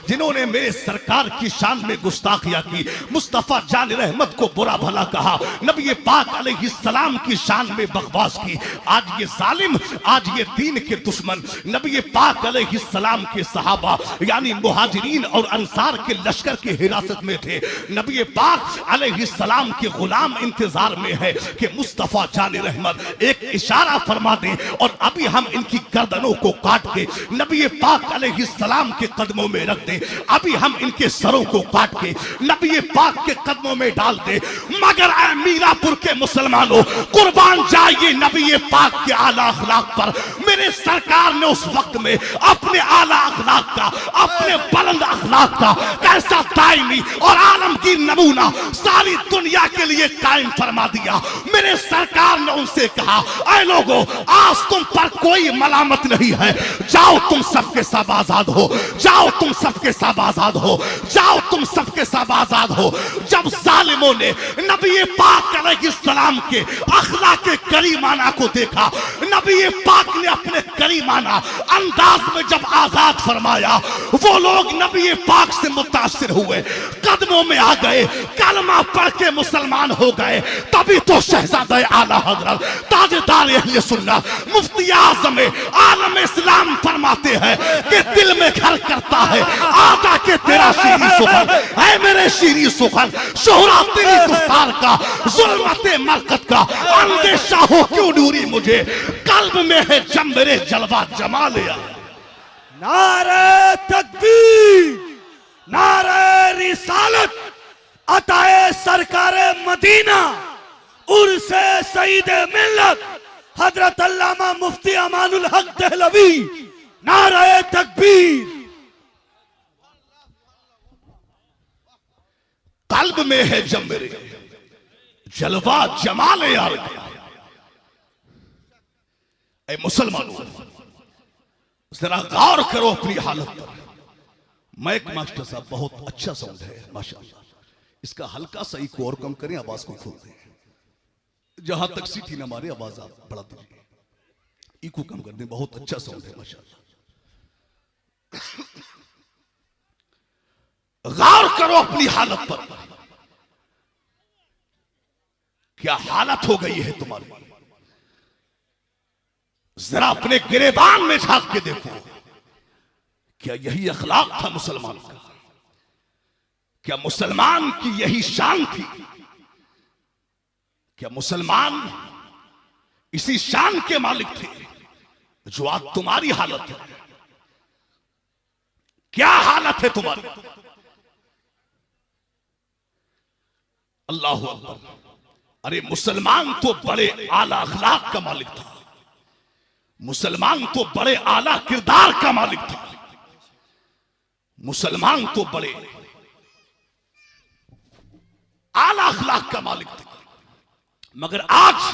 जिन्होंने मेरे सरकार की शान में गुस्ताखियां की, मुस्तफा जान रहमत को बुरा भला कहा, नबी पाक अलैहिस्सलाम की शान में बकवास की। आज ये जालिम, आज ये दीन के दुश्मन नबी पाक अलैहिस्सलाम के सहाबा यानी मुहाजिरीन और अंसार के लश्कर की हिरासत में थे। नबी पाक अलैहिस्सलाम के गुलाम इंतजार में है कि मुस्तफा जान रहमत एक इशारा फरमा दे और अभी हम इनकी गर्दनों को काट के नबी पाक अलैहिस्सलाम के कदमों में रख दे, अभी हम इनके सरों को काट के नबी पाक के कदमों में डाल दे। मगर ऐ मीरापुर के मुसलमानों, कुर्बान जाइए नबी पाक के आला अखलाक पर। मेरे सरकार ने उस वक्त में अपने आला अखलाक का, अपने बुलंद अखलाक का कैसा दायमी और आलमगीर नमूना सारी दुनिया के लिए कायम फरमा दिया। मेरे सरकार ने उनसे कहा, ऐ लोगों, आज तुम पर कोई मलामत नहीं है, जाओ तुम सबके सब आजाद हो, जाओ तुम सबके सब आजाद हो, जाओ तुम सबके सब आजाद हो। जब जालिमों ने नबी पाक अलैहिस्सलाम के अखलाक करीमाना को देखा, नबी पाक ने अपने करीमाना अंदाज में जब आजाद फरमाया, वो लोग नबी पाक से मुतासिर हुए, कदमों में आ गए, कलमा पढ़ के मुसलमान हो गए। तभी तो शहजादा आला हजरत ताजदार अहले सुन्नत मुफ्ती आज़म आलम इस्लाम फरमाते हैं कि दिल में घर करता है आका के तेरा शीरी सुखन है, मेरे शीरी सुखन शोहरा तेरी गुफ्तार का, जुल्मते मरकत का अंदेशा हो क्यों दूरी मुझे, कल्ब में है जब मेरे जलवा जमाल या। नारे तकबीर, नारे रिसालत, अताए सरकारे मदीना, उर्से सईद मिल्लत हजरत अल्लामा मुफ्ती अमानुल हक दहलवी। नारे तकबीर। कल्ब में है जब मेरे जलवा जमाल यार। ऐ मुसलमानों, जरा गौर करो अपनी हालत पर। मैक मास्टर साहब बहुत अच्छा साउंड है माशाअल्लाह, इसका हल्का सा इको और कम करें, आवाज को खोल दें, जहां तक सीटी ना मारे आवाज आप बढ़ा दीजिए, इको कम कर दें, बहुत अच्छा साउंड है माशाअल्लाह। गौर करो अपनी हालत पर, क्या हालत हो गई है तुम्हारी। जरा अपने गिरेबान में झांक के देखो, क्या यही अखलाक था मुसलमान का? क्या मुसलमान की यही शान थी? क्या मुसलमान इसी शान के मालिक थे जो आज तुम्हारी हालत है? क्या हालत है तुम्हारी? अल्लाह अकबर। अरे मुसलमान तो बड़े आला अखलाक का मालिक था, मुसलमान तो बड़े आला किरदार का मालिक था, मुसलमान तो बड़े आला अखलाक का मालिक थे। मगर आज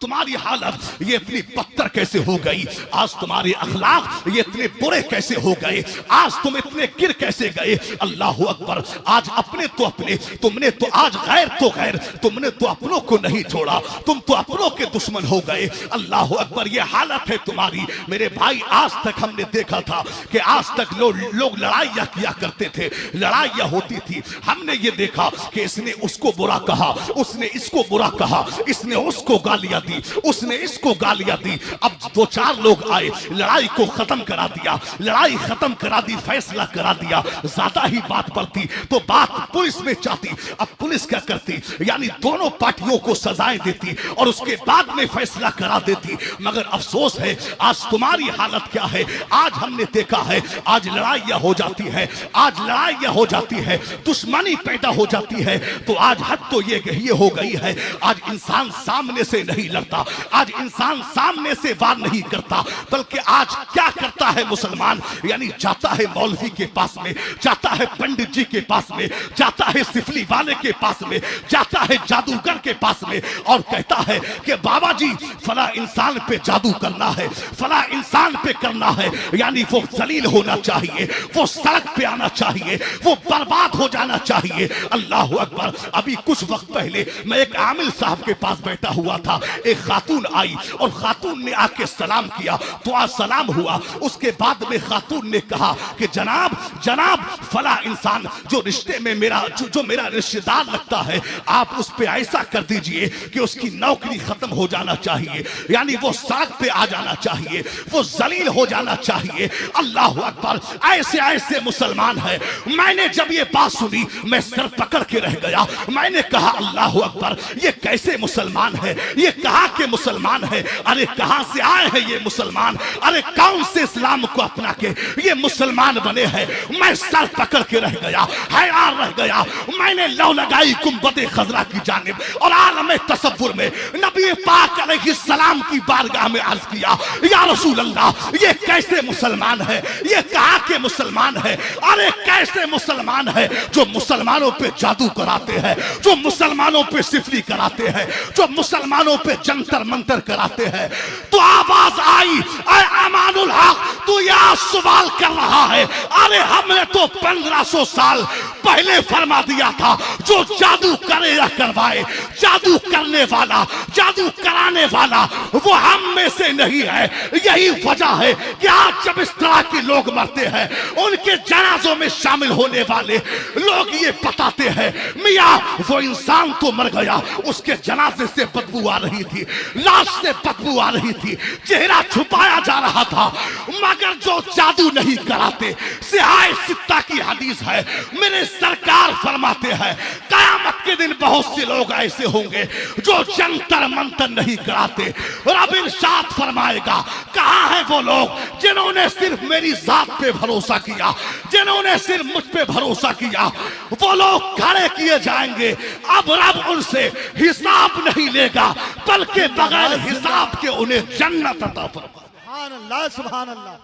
तुम्हारी हालत ये इतनी पत्थर कैसे हो गई? आज तुम्हारे अखलाक ये इतने बुरे कैसे हो गए? आज तुम इतने गिर कैसे गए? अल्लाह अकबर। आज अपने तो अपने, तुमने तो आज गैर तो गैर, तुमने तो अपनों को नहीं छोड़ा, तुम तो अपनों के दुश्मन हो गए। अल्लाह अकबर। ये हालत है तुम्हारी मेरे भाई। आज तक हमने देखा था कि आज तक लोग लड़ाइयां किया करते थे, लड़ाइयां होती थी, हमने ये देखा कि इसने उसको बुरा कहा, उसने इसको बुरा कहा, इसने उसको गालियां दी, उसने इसको गालियां दी। अब दो चार लोग आए, लड़ाई को खत्म करा दिया, लड़ाई खत्म करा दी, फैसला करा दिया। ज्यादा ही बात बढ़ती तो बात पुलिस में जाती। अब पुलिस क्या करती, यानी दोनों पार्टियों को सजाएं देती और उसके बाद में फैसला करा देती। मगर अफसोस है आज तुम्हारी हालत क्या है। आज हमने देखा है आज लड़ाइयां हो जाती है, आज लड़ाइयां हो जाती है, दुश्मनी पैदा हो जाती है। तो आज हद तो ये हो गई है, आज इंसान सामने से नहीं लड़ता, आज इंसान सामने से वार नहीं करता, बल्कि आज क्या करता है मुसलमान, यानी जाता है मौलवी के पास में, जाता है पंडित जी के पास में, जाता है सिफली वाले के पास में, जाता है जादूगर के पास में और कहता है कि बाबा जी फला इंसान पे जादू करना है, फला इंसान पे करना है, यानी वो जलील होना चाहिए, वो सड़क पे आना चाहिए, वो बर्बाद हो जाना चाहिए। अल्लाह अकबर। अभी कुछ वक्त पहले मैं एक आमिल साहब के पास बैठा हुआ था, एक खातून आई और खातून ने आके सलाम किया, तो सलाम हुआ। उसके बाद में खातून ने कहा कि जनाब जनाब फला इंसान जो रिश्ते में मेरा जो मेरा रिश्तेदार लगता है, आप उस पे ऐसा कर दीजिए कि उसकी नौकरी खत्म हो जाना चाहिए, यानी वो सड़क पे आ जाना चाहिए, वो जलील हो जाना चाहिए। अल्लाह अकबर, ऐसे ऐसे मुसलमान है। मैंने जब ये बात सुनी मैं सर पकड़ के रह गया। मैंने कहा अल्लाह अकबर, ये कैसे मुसलमान है, ये कहां के मुसलमान है, अरे कहां से आए हैं ये मुसलमान, अरे कौन से इस्लाम को अपना के ये मुसलमान बने हैं। मैं सर पकड़ के रह गया, हैरान रह गया। मैंने लौ लगाई गुंबद खजरा की जानिब और आलम तसव्वुर में नबी पाक अलैहिस्सलाम की बारगाह में अर्ज किया, या रसूल अल्लाह, ये कैसे मुसलमान है, ये कहां के मुसलमान है, अरे कैसे मुसलमान है जो मुसलमानों पे जादू कराते हैं, जो मुसलमानों पे सिफरी कराते हैं, जो मुसलमानों पे जंतर मंतर कराते हैं। तो आवाज आई, ऐ अमानुल हक, तू यह सवाल कर रहा है, अरे हमने तो 1500 साल पहले फरमा दिया था, जो जादू करे या करवाए, जादू करने वाला, जादू कराने वाला वो हम में से नहीं है। यही वजह है कि आज जब इस तरह के लोग मरते हैं, उनके जनाजों में शामिल होने वाले लोग ये बताते हैं, मियां वो इंसान तो मर गया, उसके जनाजे से बदबू आ रही थी, लाश से बदबू आ रही थी, चेहरा छुपाया जा रहा था, मगर जो जादू नहीं कराते। सिहाय सित्ता की हदीस है, मेरे सरकार फरमाते हैं कयामत के दिन बहुत से लोग ऐसे होंगे जो जंतर मंतर नहीं कराते। रब इरशाद फरमाएगा, कहां है वो लोग जिन्होंने सिर्फ मेरी जात पे भरोसा किया, जिन्होंने सिर्फ मुझ पे भरोसा किया, वो लोग खड़े किए जाएंगे। अब रब उनसे हिसाब नहीं लेगा, बल्कि बगैर हिसाब के उन्हें जन्नत अता फरमाएगा। सुभान अल्लाह, सुभान अल्लाह।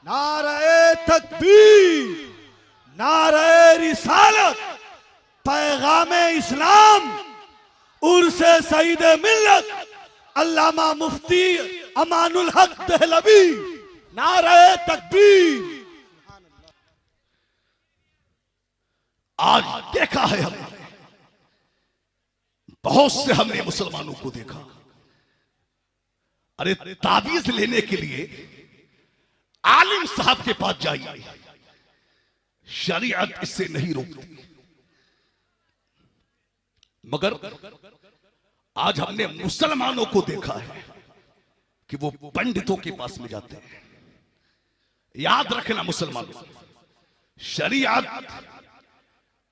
नारे तकबीर, नारे रिसालत, पैगामे इस्लाम, उर्से सईद मिल्लत अल्लामा मुफ्ती अमानुल हक दहलवी, नारे तकबीर। आज देखा है हमने, बहुत से हमने मुसलमानों को देखा, अरे ताबीज लेने के लिए आलिम साहब के पास जाइए, शरीयत इससे नहीं रोकती। मगर आज हमने मुसलमानों को देखा है कि वो पंडितों के पास में जाते हैं। याद रखना मुसलमानों, शरीयत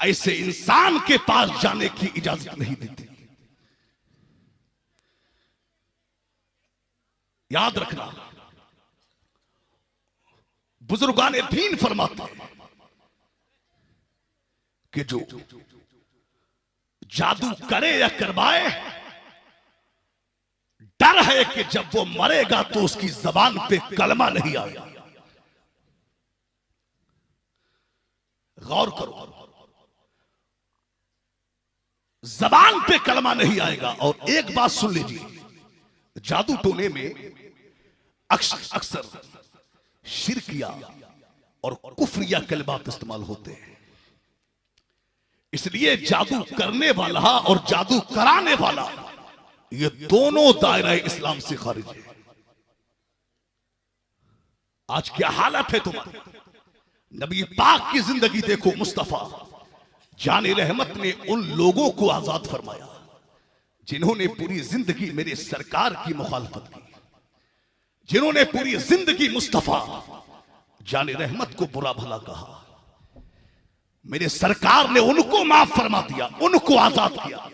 ऐसे इंसान के पास जाने की इजाजत नहीं देती। याद रखना, बुजुर्गान दीन फरमाते हैं कि जो जादू करे या करवाए, डर है कि जब वो मरेगा तो उसकी जबान पे कलमा नहीं आएगा। गौर करो, जबान पे कलमा नहीं आएगा। और एक बात सुन लीजिए, जादू टोने में अक्सर शिरकिया और कुफरिया कलमात इस्तेमाल होते हैं। इसलिए जादू करने वाला और जादू कराने वाला, ये दोनों दायरा इस्लाम से खारिज है। आज क्या हालत है तुम्हारी? नबी पाक की जिंदगी देखो, मुस्तफा जाने रहमत ने उन लोगों को आजाद फरमाया जिन्होंने पूरी जिंदगी मेरे सरकार की मुखालफत की, जिन्होंने पूरी जिंदगी मुस्तफा जाने रहमत को बुरा भला कहा। मेरे सरकार ने उनको माफ फरमा दिया, उनको आजाद किया।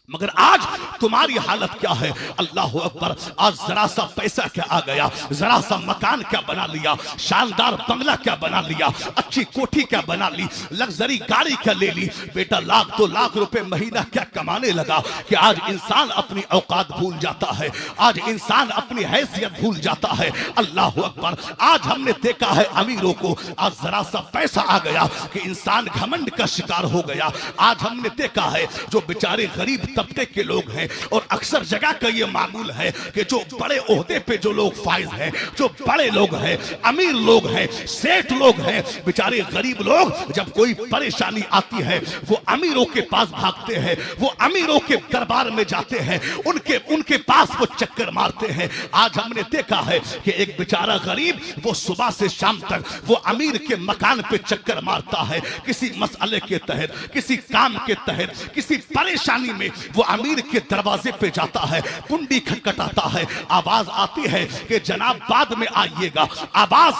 मगर आज तुम्हारी हालत क्या है? अल्लाह अकबर, आज जरा सा पैसा क्या आ गया, जरा सा मकान क्या बना लिया, शानदार बंगला क्या बना लिया, अच्छी कोठी क्या बना ली, लग्जरी गाड़ी क्या ले ली। बेटा लाख 2 लाख रुपए महीना क्या कमाने लगा कि आज इंसान अपनी औकात भूल जाता है, आज इंसान अपनी हैसियत भूल जाता है। अल्लाह अकबर, आज हमने देखा है अमीरों को, आज जरा सा पैसा आ गया कि इंसान घमंड का शिकार हो गया। आज हमने देखा है जो बेचारे गरीब तबके के लोग हैं। और अक्सर जगह का ये मामूल है कि जो बड़े ओहदे पे जो लोग फाइज हैं, जो बड़े लोग हैं, अमीर लोग हैं, सेठ लोग हैं, बेचारे गरीब लोग जब कोई परेशानी आती है वो अमीरों के पास भागते हैं, वो अमीरों के दरबार में जाते हैं, उनके पास वो चक्कर मारते हैं। आज हमने देखा है कि एक बेचारा गरीब वो सुबह से शाम तक वो अमीर के मकान पे चक्कर मारता है, किसी मसले के तहत, किसी काम के तहत, किसी परेशानी में वो अमीर के दरवाजे पे जाता है, कुंडी खटखटाता है, आवाज आती है कि जनाब बाद में आइएगा। आवाज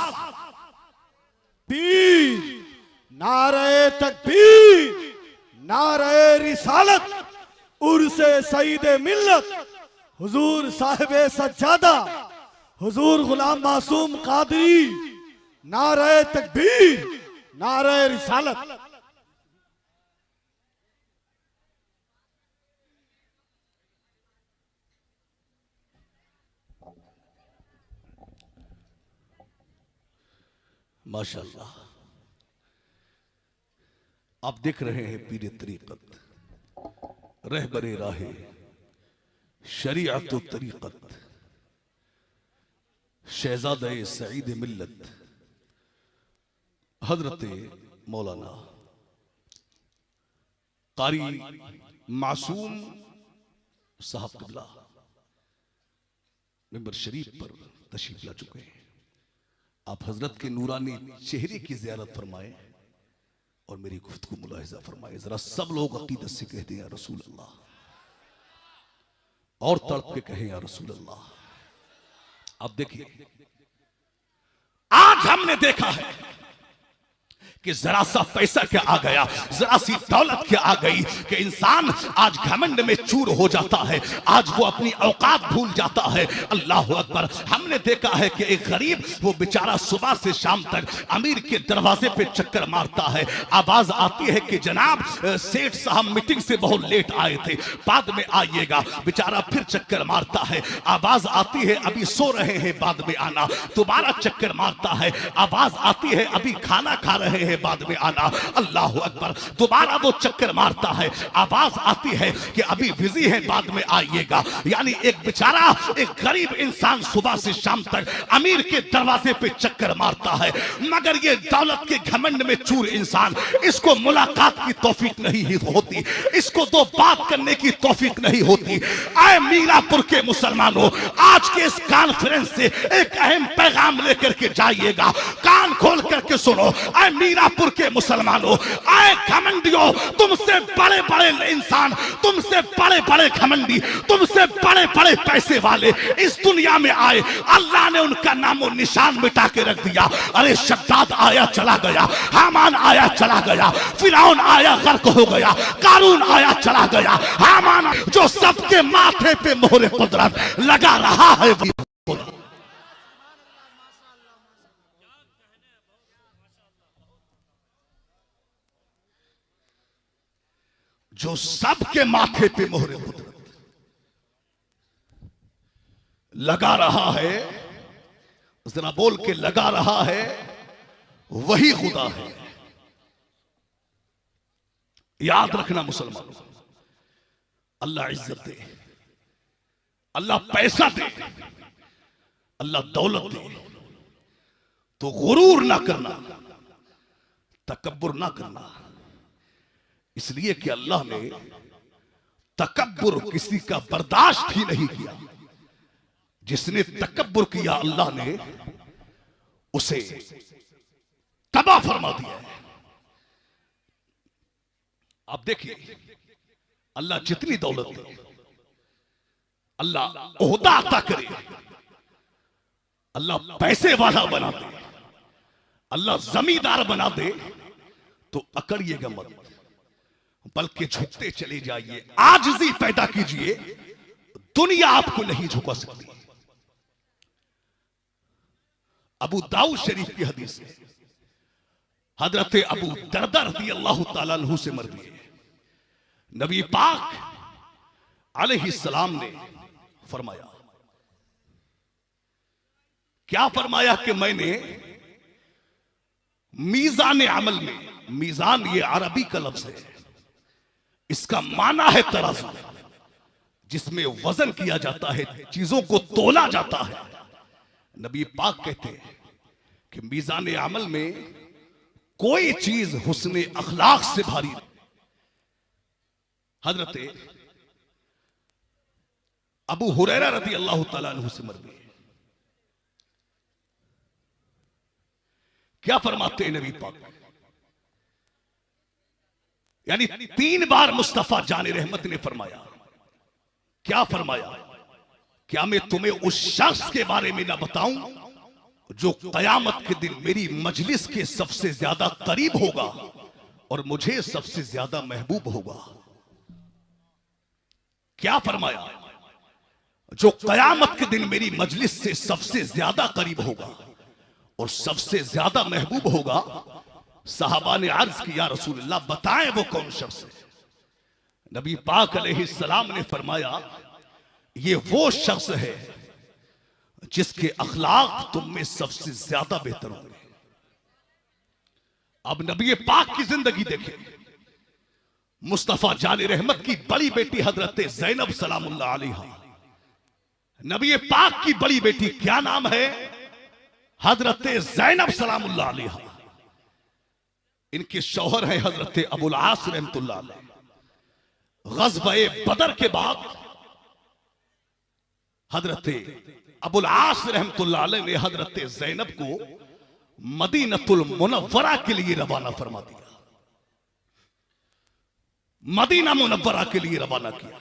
पीर, नारे तकबीर, नारे रिसालत, उर्से सईदे मिल्लत, हुजूर साहिबे सज्जादा, हुजूर गुलाम मासूम कादरी, नारे तकबीर, नारे रिसालत। माशाअल्लाह, आप देख रहे हैं पीर तरीकत, रहबरे राहे शरीअत तरीकत, शहजादे सईद मिल्लत हजरत मौलाना कारी मासूम साहब क़िबला मिंबर शरीफ पर तशरीफ ला चुके हैं। आप हजरत के नूरानी चेहरे की ज़ियारत फरमाएं और मेरी गुफ्तगू मुलाहिजा फरमाएं। जरा सब लोग अकीदत से कहते हैं या रसूल अल्लाह, और तड़प के कहें या रसूल अल्लाह। अब देखिए, आज हमने देखा है कि जरा सा पैसा क्या आ गया, जरा सी दौलत क्या आ गई कि इंसान आज घमंड में चूर हो जाता है, आज वो अपनी औकात भूल जाता है। अल्लाह अकबर। हमने देखा है कि एक गरीब वो बेचारा सुबह से शाम तक अमीर के दरवाजे पे चक्कर मारता है, आवाज आती है कि जनाब सेठ साहब मीटिंग से बहुत लेट आए थे, बाद में आइएगा। बेचारा फिर चक्कर मारता है, आवाज आती है अभी सो रहे हैं, बाद में आना। दोबारा चक्कर मारता है, आवाज आती है अभी खाना खा रहे हैं, बाद में आना। अल्लाह अकबर। दोबारा वो चक्कर मारता है, आवाज आती है कि अभी बिजी है, बाद में आइएगा। यानी एक बेचारा, एक गरीब इंसान सुबह से शाम तक अमीर के दरवाजे पे चक्कर मारता है, मगर ये दौलत के घमंड में चूर इंसान, इसको मुलाकात की तौफीक नहीं होती, इसको दो बात करने की तौफीक नहीं होती। आए मीरापुर के मुसलमानों, आज के इस कॉन्फ्रेंस से एक अहम पैगाम लेकर के जाइएगा, कान खोल करके सुनो। आए मीरापुर के मुसलमानों, आए घमंडियों, तुमसे बड़े बड़े इंसान, तुमसे बड़े बड़े घमंडी, तुमसे बड़े बड़े पैसे वाले इस दुनिया में आए, अल्लाह ने उनका नामो निशान मिटा के रख दिया। अरे शद्दाद आया चला गया, हामान आया चला गया, फिरौन आया गर्क हो गया, कारून आया चला गया, हामान जो सबके माथे पे मोहरे कुदरत लगा रहा है, जो सबके माथे पे मोहरे कुदरत लगा रहा है, जरा बोल के लगा रहा है, वही खुदा है। याद रखना मुसलमानों, अल्लाह इज्जत दे, अल्लाह पैसा दे, अल्लाह दौलत दे, तो गुरूर ना करना, तकब्बुर ना करना। इसलिए कि अल्लाह ने तकब्बुर किसी का बर्दाश्त ही नहीं किया। जिसने तकब्बुर किया अल्लाह ने उसे तबाह फरमा दिया है। आप देखिए, अल्लाह जितनी दौलत दे, अल्लाह ओहदा अता करे, अल्लाह पैसे वाला बना दे, अल्लाह जमींदार बना दे, तो अकड़िएगा मत, बल्कि झुकते चले जाइए, आजिज़ी पैदा कीजिए, दुनिया आपको नहीं झुका सकती। अबू दाऊद शरीफ की हदीस है, हजरत अबू दरदा रज़ियल्लाहु ताला अन्हु से मरवी है, नबी पाक अलैहिस्सलाम ने फरमाया, क्या फरमाया कि मैंने मीज़ान अमल में, मीज़ान ये अरबी का लफ्ज है, इसका माना है तराजू। जिसमें वजन किया जाता है, चीजों को तोला जाता है। नबी पाक कहते हैं कि मीज़ान अमल में कोई चीज हुस्न अखलाक से भारी नहीं। हजरत अबू हुरैरा रज़ी अल्लाह तआला अन्हु से मरवी, क्या फरमाते हैं नबी पाक, यानी 3 बार मुस्तफा जाने रहमत ने फरमाया, क्या फरमाया, क्या मैं तुम्हें उस शख्स के बारे में ना बताऊं जो कयामत के दिन मेरी मजलिस के सबसे ज्यादा करीब होगा और मुझे सबसे ज्यादा महबूब होगा। क्या फरमाया, जो कयामत के दिन मेरी मजलिस से सबसे ज्यादा करीब होगा और सबसे ज्यादा महबूब होगा। सहाबा ने अर्ज किया, रसूलुल्लाह बताएं वो कौन शख्स है। नबी पाक अलैहिस्सलाम ने फरमाया, ये वो शख्स है जिसके अखलाक तुम में सबसे ज्यादा बेहतर होंगे। अब नबी पाक की जिंदगी देखें। मुस्तफा जाने रहमत की बड़ी बेटी हजरत ज़ैनब सलामुल्लाह अलैहा, नबी पाक की बड़ी बेटी, क्या नाम है, हजरत ज़ैनब सलामुल्लाह अलैहा। इनके शौहर हैं हजरत अबुल आस रहमतुल्लाह अलैह। ग़ज़वा बदर के बाद हजरत अबुल आस रहमतुल्लाह अलैह ने हजरत ज़ैनब को मदीनतुल मुनव्वरा के लिए रवाना फरमा दिया, मदीना मुनव्वरा के लिए रवाना किया।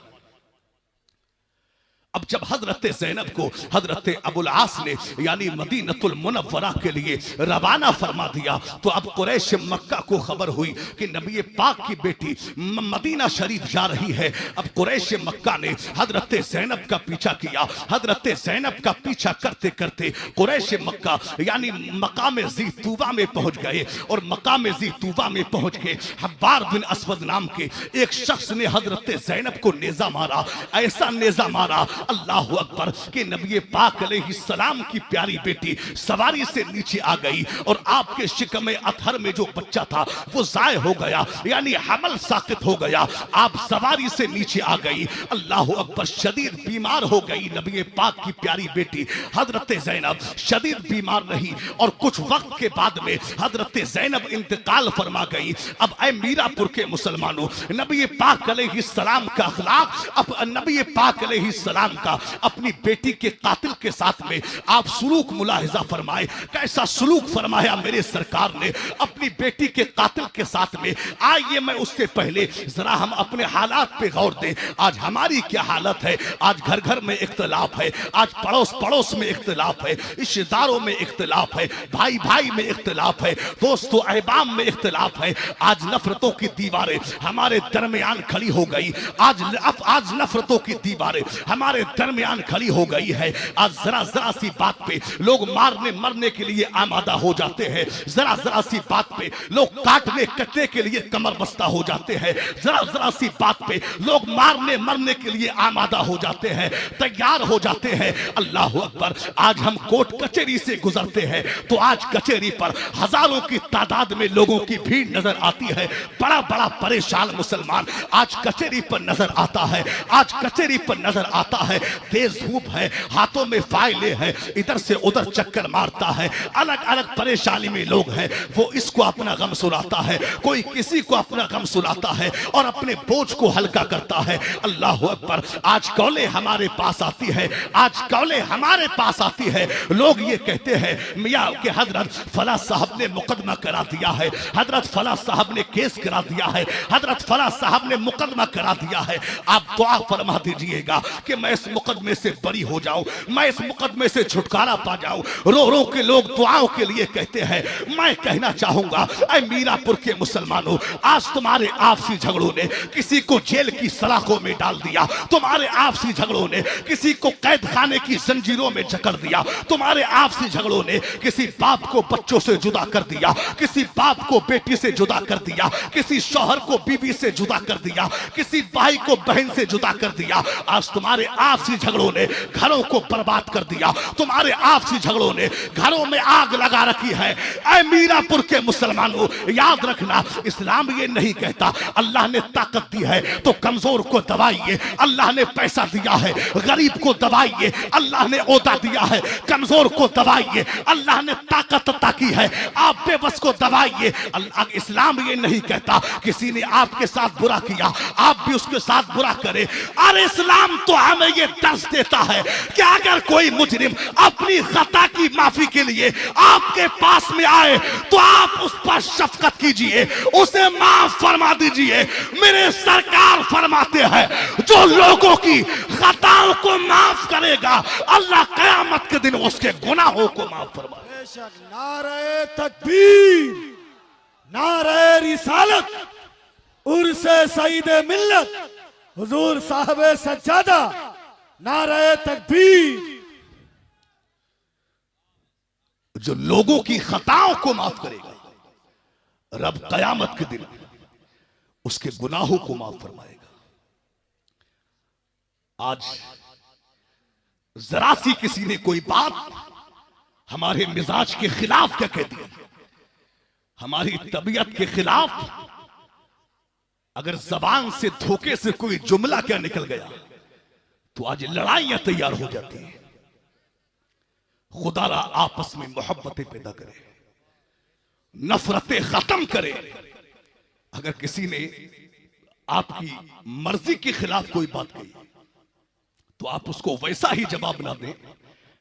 अब जब हजरत ज़ैनब को हजरत अबुल आस ने यानी मदीनतुल मुनव्वरा के लिए रवाना फरमा दिया, तो अब कुरैश मक्का को खबर हुई कि नबी पाक की बेटी मदीना शरीफ जा रही है। अब कुरैश मक्का ने हजरत ज़ैनब का पीछा किया। हजरत ज़ैनब का पीछा करते करते कुरैश मक्का यानी मकाम ज़ीतूबा में पहुंच गए, और मकाम ज़ीतूबा में पहुंच के हब्बार बिन अस्वद नाम के एक शख्स ने हजरत ज़ैनब को नेजा मारा। ऐसा नेजा मारा, अल्लाह अकबर, कि नबी पाक अलैहिस्सलाम की प्यारी बेटी सवारी से नीचे आ गई और आपके शिकम अतहर में जो बच्चा था वो जाय हो गया, यानी हमल साकित हो गया। आप सवारी से नीचे आ गई, अल्लाह अकबर, शदीद बीमार हो गई नबी पाक की प्यारी बेटी हजरत ज़ैनब, शदीद बीमार रही और कुछ वक्त के बाद में हजरत ज़ैनब इंतकाल फरमा गई। अब ऐ मीरापुर के मुसलमानों, नबी पाक अलैहिस्सलाम का अखलाक, नबी पाक अलैहिस्सलाम का अपनी बेटी के कातिल के साथ में आप सुलूक मुलाहिजा फरमाए। कैसा सुलूक फरमाया मेरे सरकार ने अपनी बेटी के कातिल के साथ में। आइए मैं उससे पहले जरा हम अपने हालात पे गौर दें। आज हमारी क्या हालत है, आज घर घर में इख्तिलाफ है, आज पड़ोस पड़ोस में इख्तिलाफ है, रिश्तेदारों में इख्तिलाफ है, भाई भाई में इख्तिलाफ है, दोस्तों अहबाब में इख्तिलाफ है। आज नफरतों की दीवारें हमारे दरमियान खड़ी हो गई, आज नफरतों की दीवारें हमारे दरमियान खड़ी हो गई है। आज जरा जरा सी बात पे लोग मारने मरने के लिए आमादा हो जाते हैं, जरा जरा सी बात पे लोग काटने कटने के लिए कमर बस्ता हो जाते हैं, जरा जरा सी बात पे लोग मारने मरने के लिए आमादा हो जाते हैं, तैयार हो जाते हैं। अल्लाह अकबर, आज हम कोर्ट कचहरी से गुजरते हैं तो आज कचहरी पर हजारों की तादाद में लोगों की भीड़ नजर आती है। बड़ा बड़ा परेशान मुसलमान आज कचहरी पर नजर आता है, आज कचहरी पर नजर आता है। तेज धूप है, हाथों में फाइलें हैं, इधर से उधर चक्कर मारता है, अलग अलग परेशानी में लोग हैं। वो इसको अपना गम सुनाता है, कोई किसी को अपना गम सुनाता है और अपने बोझ को हल्का करता है। अल्लाह अकबर, आज कौलें हमारे पास आती है, आज कौलें हमारे पास आती है। लोग ये कहते हैं मियाँ के हजरत फला साहब ने मुकदमा करा दिया है, हजरत फला साहब ने केस करा दिया है, हजरत फला साहब ने मुकदमा करा दिया है। आप दुआ फरमा दीजिएगा कि मैं इस मुकदमे से बरी हो जाऊं, मैं इस मुकदमे से छुटकारा पा जाऊं। रो रो के लोग दुआओं के लिए कहते हैं। मैं कहना चाहूंगा ऐ मीरापुर के मुसलमानों, आज तुम्हारे आपसी झगड़ों ने किसी को जेल की सलाखों में डाल दिया, तुम्हारे आपसी झगड़ों ने किसी को कैद खाने की जंजीरों में जकड़ दिया, तुम्हारे आपसी झगड़ों ने किसी बाप को बच्चों से जुदा कर दिया, किसी बाप को बेटी से जुदा कर दिया, किसी शौहर को बीवी से जुदा कर दिया, किसी भाई को बहन से जुदा कर दिया। आज तुम्हारे आपसी झगड़ों ने घरों को बर्बाद कर दिया, तुम्हारे आपसी झगड़ों ने घरों में आग लगा रखी है। ऐ मीरापुर के मुसलमानों, याद रखना, इस्लाम ये नहीं कहता अल्लाह ने ताकत दी है तो कमजोर को दबाइए, अल्लाह ने पैसा दिया है गरीब को दबाइए, अल्लाह ने ओहदा दिया है कमजोर को दबाइए, अल्लाह ने ताकत अता की है आप बेबस को दबाइए। इस्लाम ये नहीं कहता किसी ने आपके साथ बुरा किया आप भी उसके साथ बुरा करें। अरे इस्लाम तो हमें ये दर्ज देता है कि अगर कोई मुजरिम अपनी खता की माफी के लिए आपके पास में आए तो आप उस पर शफकत कीजिए, उसे माफ फरमा दीजिए। मेरे सरकार फरमाते हैं जो लोगों की खताओं को माफ करेगा अल्लाह कयामत के दिन उसके गुनाहों को माफ फरमाएगा। बेशक नारे तकबीर, नारे रिसालत, उर्से सईदे मिल्लत हुजूर साहबे सज्जादा, नारे तकबीर। जो लोगों की खताओं को माफ करेगा रब कयामत के दिन उसके गुनाहों को माफ फरमाएगा। आज जरा सी किसी ने कोई बात हमारे मिजाज के खिलाफ क्या कह दी, हमारी तबीयत के खिलाफ, अगर जबान से धोखे से कोई जुमला क्या निकल गया तो आज लड़ाइयां तैयार हो जाती हैं। खुदा आपस में मोहब्बतें पैदा करे, नफरतें खत्म करे। अगर किसी ने आपकी मर्जी के खिलाफ कोई बात कही तो आप उसको वैसा ही जवाब ना दें।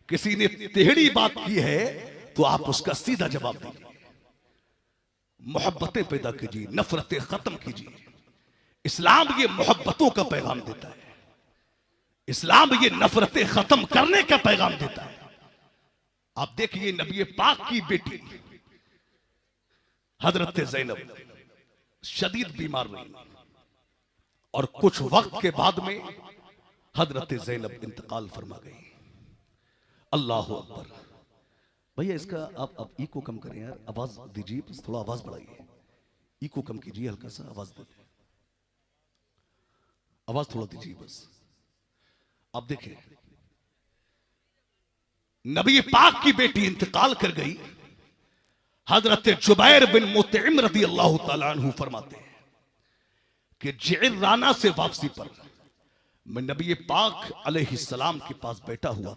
किसी ने टेढ़ी बात की है तो आप उसका सीधा जवाब दीजिए। मोहब्बतें पैदा कीजिए, नफरतें खत्म कीजिए। इस्लाम ये मोहब्बतों का पैगाम देता है, इस्लाम ये नफरतें खत्म करने का पैगाम देता है। आप देखिए नबी पाक की बेटी हजरत ज़ैनब शदीद बीमार रही और कुछ वक्त के बाद में हजरत ज़ैनब इंतकाल फरमा गई। अल्लाह अकबर। भैया इसका आप इको कम करें यार, आवाज दीजिए, बस थोड़ा आवाज बढ़ाइए, इको कम कीजिए, हल्का सा आवाज दीजिए, आवाज थोड़ा दीजिए बस। आप देखें नबी पाक की बेटी इंतकाल कर गई। हजरत जुबैर बिन मुतइम रदी अल्लाह तआला अन्हु फरमाते हैं कि जि'राना से वापसी पर मैं नबी पाक अलैहिस्सलाम के पास बैठा हुआ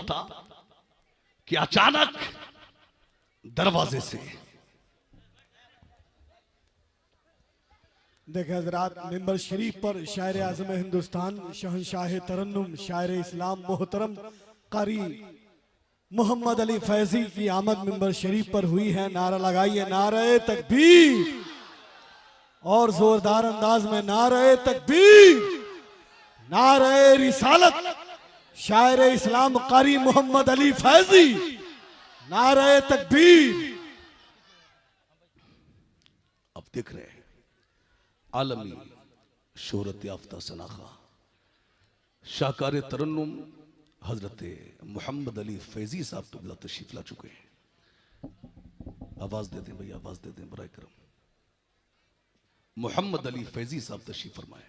था कि अचानक दरवाजे से देखे हजरात, मिंबर शरीफ पर शायर आज़म हिंदुस्तान शहंशाह तरन्नुम शायर इस्लाम मोहतरम कारी मोहम्मद अली फैजी की आमद मिंबर शरीफ पर हुई है। नारा लगाइए नारे तकबीर, और जोरदार अंदाज में नारे तकबीर, नारे रिसालत, शायर इस्लाम कारी मोहम्मद अली फैजी, नारे तकबीर। अब देख रहे हैं आलमी शोहरत याफ्ता सनाखा शाहकार तरन्नुम हजरत मोहम्मद अली फैजी साहब तुबला तशरीफ ला चुके हैं। आवाज दे दें भैया, आवाज दे दें बराए करम। मोहम्मद अली फैजी साहब तशरीफ फरमाए।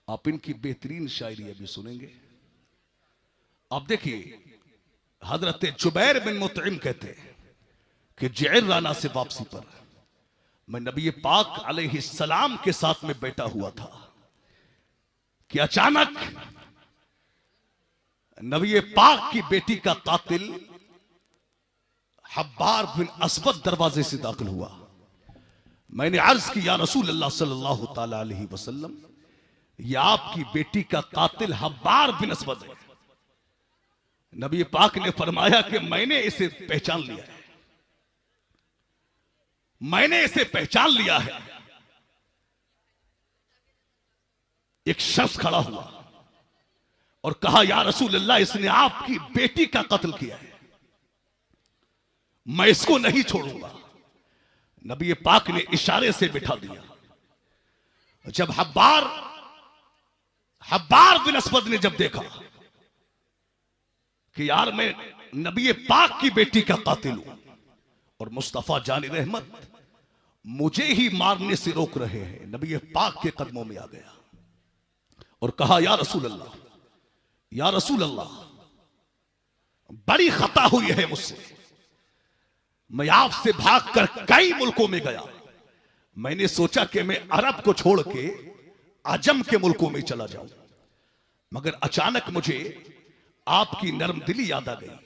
आप इनकी बेहतरीन शायरी अभी सुनेंगे। आप देखिए हजरत जुबैर बिन मुतइम कहते हैं कि जि'राना से वापसी पर मैं नबी पाक अलैहिस्सलाम के साथ में बैठा हुआ था कि अचानक नबी पाक की बेटी का कातिल हब्बार बिन अस्वद दरवाजे से दाखिल हुआ। मैंने अर्ज की या रसूल अल्लाह सल्लल्लाहु ताला अलैहि वसल्लम, यह आपकी बेटी का कातिल हब्बार बिन अस्वद है। नबी पाक ने फरमाया कि मैंने इसे पहचान लिया है, मैंने इसे पहचान लिया है। एक शख्स खड़ा हुआ और कहा या रसूल अल्लाह, इसने आपकी बेटी का कत्ल किया है, मैं इसको नहीं छोड़ूंगा। नबी पाक ने इशारे से बिठा दिया। जब हब्बार बिन अस्वद ने जब देखा कि यार मैं नबी पाक की बेटी का कातिल हूं और मुस्तफा जानी रहमत मुझे ही मारने से रोक रहे हैं, नबी पाक के कदमों में आ गया और कहा, या रसूल अल्लाह, या रसूल अल्लाह, बड़ी खता हुई है मुझसे, मैं आपसे भागकर कई मुल्कों में गया, मैंने सोचा कि मैं अरब को छोड़ के अजम के मुल्कों में चला जाऊं, मगर अचानक मुझे आपकी नरम दिली याद आ गई,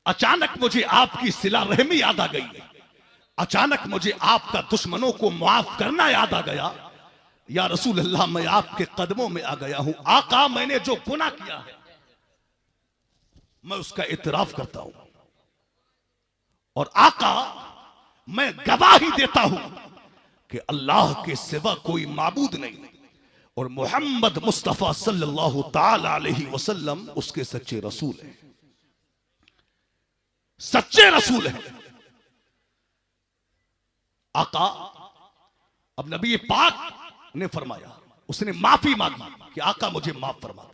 अचानक मुझे आपकी सिला रहमी याद आ गई, अचानक मुझे आपका दुश्मनों को माफ करना याद आ गया। या रसूल अल्लाह, मैं आपके कदमों में आ गया हूं। आका, मैंने जो गुनाह किया है मैं उसका इतराफ करता हूं, और आका, मैं गवाही देता हूं कि अल्लाह के सिवा कोई माबूद नहीं और मोहम्मद मुस्तफा सल्लल्लाहु ताला अलैहि वसल्लम उसके सच्चे रसूल हैं, सच्चे रसूल हैं। आका, अब नबी पाक ने फरमाया, उसने माफी मांगी कि आका मुझे माफ फरमा दे।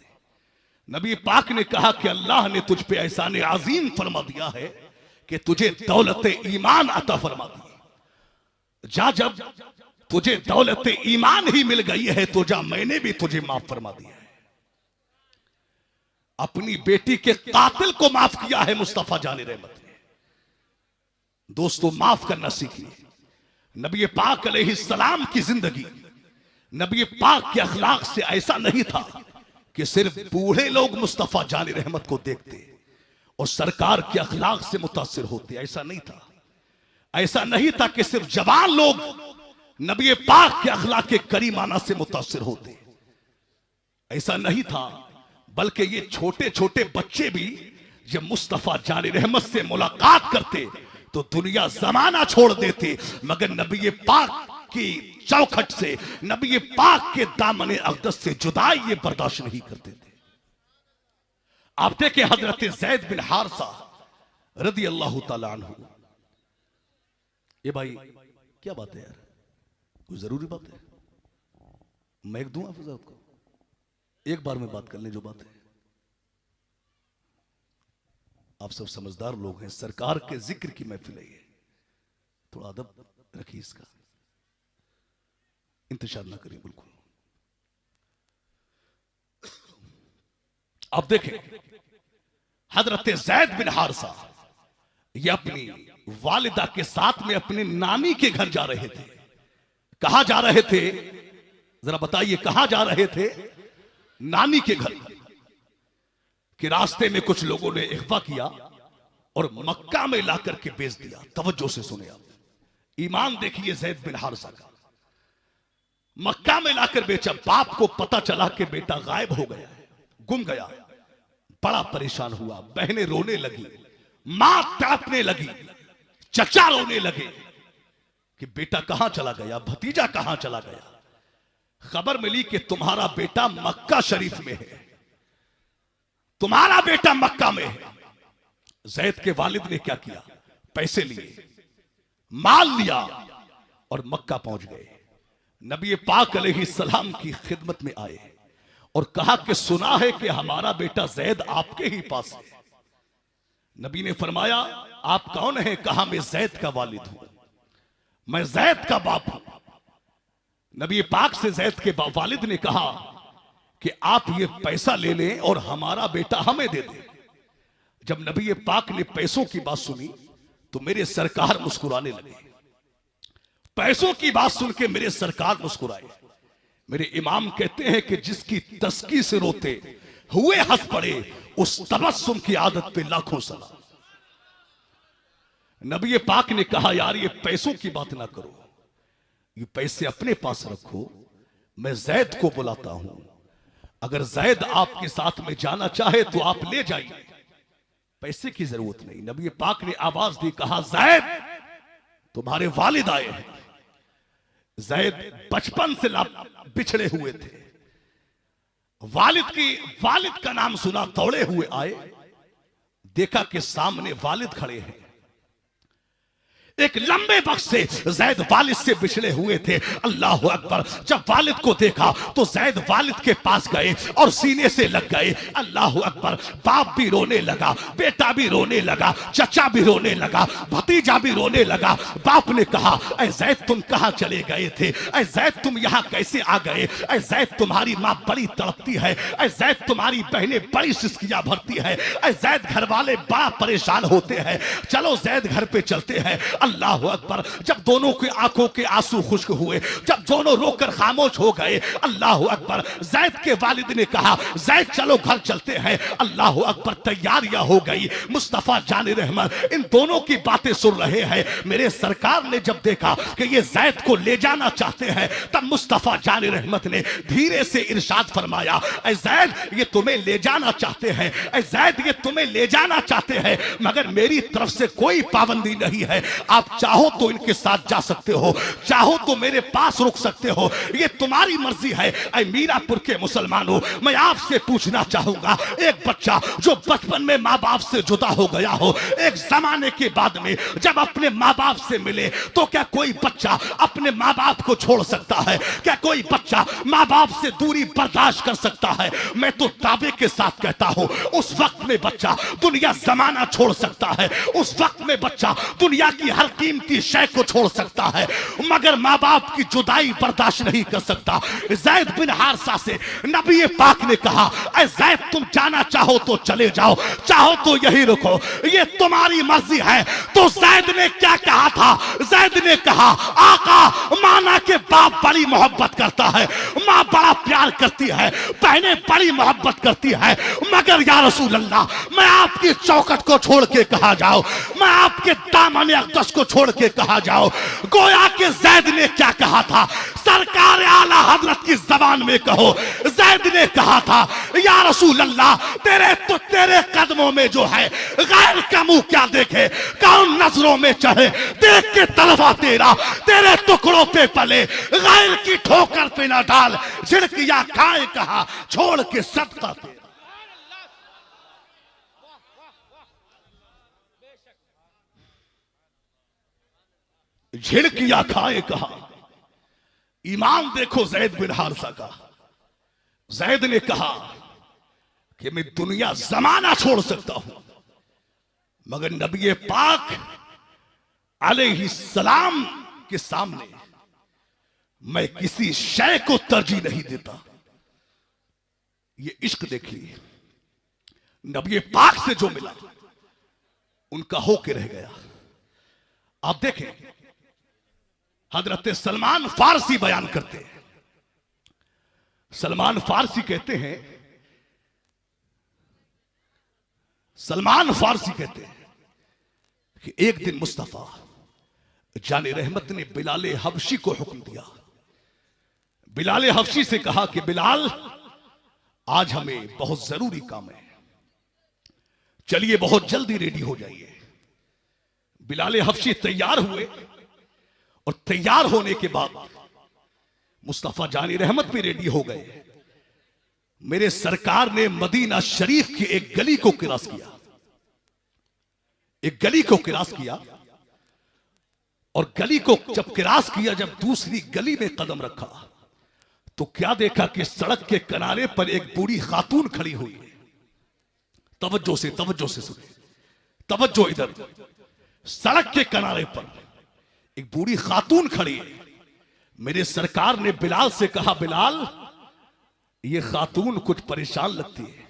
नबी पाक ने कहा कि अल्लाह ने तुझ पे एहसान अजीम फरमा दिया है कि तुझे दौलत ईमान अता फरमा दी। जा, जब तुझे दौलत ईमान ही मिल गई है तो जा, मैंने भी तुझे माफ फरमा दिया है। अपनी बेटी के कातिल को माफ किया है मुस्तफा जाने रहमत ने। दोस्तों, माफ करना सीखिए। नबी पाक अलैहिस्सलाम की जिंदगी, नबी पाक के अखलाक से ऐसा नहीं था कि सिर्फ बूढ़े लोग मुस्तफा जाने रहमत को देखते और सरकार के अखलाक से मुतासिर होते, ऐसा नहीं था। ऐसा नहीं था कि सिर्फ जवान लोग नबी पाक के अखलाक के करीमाना से मुतासिर होते, ऐसा नहीं था, बल्कि ये छोटे छोटे बच्चे भी जब मुस्तफा जाने रहमत से मुलाकात करते तो दुनिया जमाना छोड़ देते, मगर नबी पाक की चौखट से, नबी पाक के दामन अक़दस से जुदाई ये बर्दाश्त नहीं करते थे। आप देखें हजरत ज़ैद बिन हारिसा रज़ी अल्लाह ताला अन्हु। ये भाई क्या बात है यार, कोई जरूरी बात है? मैं दूं आप हजरत को, एक बार में बात कर लें जो बात है। आप सब समझदार लोग हैं, सरकार के जिक्र की महफिल है ये, थोड़ा अदब रखिए, इसका इंतजार ना करिए बिल्कुल। अब देखें हजरत ज़ैद बिन हारिसा ये अपनी वालिदा के साथ में अपनी नानी के घर जा रहे थे। कहां जा रहे थे जरा बताइए, कहां जा रहे थे? नानी के घर। कि रास्ते में कुछ लोगों ने इख्वा किया और मक्का में लाकर के बेच दिया। तवज्जो से सुने आप, ईमान देखिए ज़ैद बिन हारिसा का। मक्का में लाकर बेचा, बाप को पता चला कि बेटा गायब हो गया है, गुम गया। बड़ा परेशान हुआ, बहनें रोने लगी, मां तड़पने लगी, चचा रोने लगे कि बेटा कहां चला गया, भतीजा कहां चला गया। खबर मिली कि तुम्हारा बेटा मक्का शरीफ में है, तुम्हारा बेटा मक्का में है। ज़ैद के वालिद ने क्या किया, पैसे लिए, माल लिया और मक्का पहुंच गए। नबी पाक अलैहिस्सलाम की खिदमत में आए और कहा कि सुना है कि हमारा बेटा ज़ैद आपके ही पास है। नबी ने फरमाया, आप कौन हैं? कहा, मैं ज़ैद का वालिद हूं, मैं ज़ैद का बाप हूं। नबी पाक से ज़ैद के वालिद ने कहा कि आप ये पैसा ले लें और हमारा बेटा हमें दे दें। जब नबी पाक ने पैसों की बात सुनी तो मेरे सरकार मुस्कुराने लगे। पैसों की बात सुन के मेरे सरकार मुस्कुराए। मेरे इमाम कहते हैं कि जिसकी तस्की से रोते हुए हंस पड़े, उस तबस्सुम की आदत पे लाखों सलाम। नबी पाक ने कहा, यार ये पैसों की बात ना करो, ये पैसे अपने पास रखो, मैं ज़ैद को बुलाता हूं, अगर ज़ैद आपके साथ में जाना चाहे तो आप ले जाइए, पैसे की जरूरत नहीं। नबी पाक ने आवाज दी, कहा, ज़ैद तुम्हारे वालिद आए हैं। ज़ैद बचपन से बिछड़े हुए थे, वालिद का नाम सुना, दौड़े हुए आए, देखा कि सामने वालिद खड़े हैं। एक लंबे वक्त से जैद वालिद से बिछड़े हुए थे। अल्लाह अकबर। जब वालिद को देखा तो जैद वालिद के पास गए और सीने से लग गए। अल्लाह अकबर। बाप भी रोने लगा, बेटा भी रोने लगा, चचा भी रोने लगा, भतीजा भी रोने लगा। बाप ने कहा, ऐ जैद तुम कहां चले गए थे? ऐ जैद तुम यहां कैसे आ गए? ऐ जैद तुम्हारी मां बड़ी तड़पती है, ऐ जैद तुम्हारी बहनें बड़ी सिसकियां भरती है, ऐ जैद घर वाले बड़ा परेशान होते हैं, चलो जैद घर पे चलते हैं। अल्लाह अकबर। जब दोनों की आंखों के आंसू खुश्क हुए, जब दोनों रोकर खामोश हो गए, अल्लाह अकबर, जैद के वालिद ने कहा, जैद चलो घर चलते हैं। अल्लाह अकबर। तैयारियां हो गई। मुस्तफा जाने रहमत इन दोनों की बातें सुन रहे हैं। मेरे सरकार ने जब देखा कि ये जैद को ले जाना चाहते हैं, तब मुस्तफा जाने रहमत ने धीरे से इरशाद फरमाया, ऐ जैद ये तुम्हें ले जाना चाहते हैं, ऐ जैद ये तुम्हें ले जाना चाहते हैं, मगर मेरी तरफ से कोई पाबंदी नहीं है। आप चाहो तो इनके साथ जा सकते हो, चाहो तो मेरे पास रुक सकते हो, ये तुम्हारी मर्जी है। ऐ मीरापुर के मुसलमानों, मैं आपसे पूछना चाहूंगा, एक बच्चा जो बचपन में माँ बाप से जुदा हो गया हो, एक जमाने के बाद में जब अपने माँ बाप से मिले, तो क्या कोई बच्चा अपने माँ बाप को छोड़ सकता है? क्या कोई बच्चा माँ बाप से दूरी बर्दाश्त कर सकता है? मैं तो दावे के साथ कहता हूं, उस वक्त में बच्चा दुनिया जमाना छोड़ सकता है, उस वक्त में बच्चा दुनिया की हर कीमती शय को छोड़ सकता है, मगर माँ बाप की जुदाई बर्दाश्त नहीं कर सकता। जैद बिन हारसा से नबी पाक ने कहा, ऐ जैद तुम जाना चाहो तो चले जाओ, चाहो तो यही रुको, ये तुम्हारी मर्जी है। तो जैद ने क्या कहा था? जैद ने कहा, आका माना के बाप बड़ी मोहब्बत करता है, माँ बड़ा प्यार करती है, बहनें बड़ी मोहब्बत करती है, मगर या रसूल अल्लाह, मैं आपकी चौखट को छोड़ के कहा जाओ, मैं आपके दामन अक़दस को छोड़ के कहा जाओ। गोया के जैद ने क्या कहा था? सरकार आला हजरत की जबान में कहो, जैद ने कहा था, या रसूल अल्लाह, तेरे कदमों में जो है गैर का मुंह क्या देखे, कौन नजरों में चढ़े, देख के तलवा तेरे टुकड़ों पे पले, गैर की ठोकर पे ना डाल, झिड़किया खाए कहा, छोड़ के सदका तेरा। झिड़किया खाए कहा। ईमान देखो जैद बिन हारसा का। जैद ने कहा कि मैं दुनिया जमाना छोड़ सकता हूं, मगर नबी पाक अलैहिस्सलाम के सामने मैं किसी शय को तरजीह नहीं देता। ये इश्क देखिए, नबी पाक से जो मिला उनका होके रह गया। आप देखें, हजरत सलमान फारसी बयान करते हैं। सलमान फारसी कहते हैं, सलमान फारसी कहते हैं कि एक दिन मुस्तफा जाने रहमत ने बिलाल हबशी को हुक्म दिया। बिलाल हबशी से कहा कि बिलाल, आज हमें बहुत जरूरी काम है, चलिए बहुत जल्दी रेडी हो जाइए। बिलाल हबशी तैयार हुए और तैयार होने के बाद मुस्तफा जानी रहमत भी रेडी हो गए। मेरे सरकार ने मदीना शरीफ की एक गली को क्रॉस किया, एक गली को क्रॉस किया, और गली को जब क्रॉस किया, जब दूसरी गली में कदम रखा तो क्या देखा कि सड़क के किनारे पर एक बूढ़ी खातून खड़ी हुई है। तवज्जो से सुने, तवज्जो इधर। सड़क के किनारे पर एक बूढ़ी खातून खड़ी है। मेरे सरकार ने बिलाल से कहा, बिलाल ये खातून कुछ परेशान लगती है,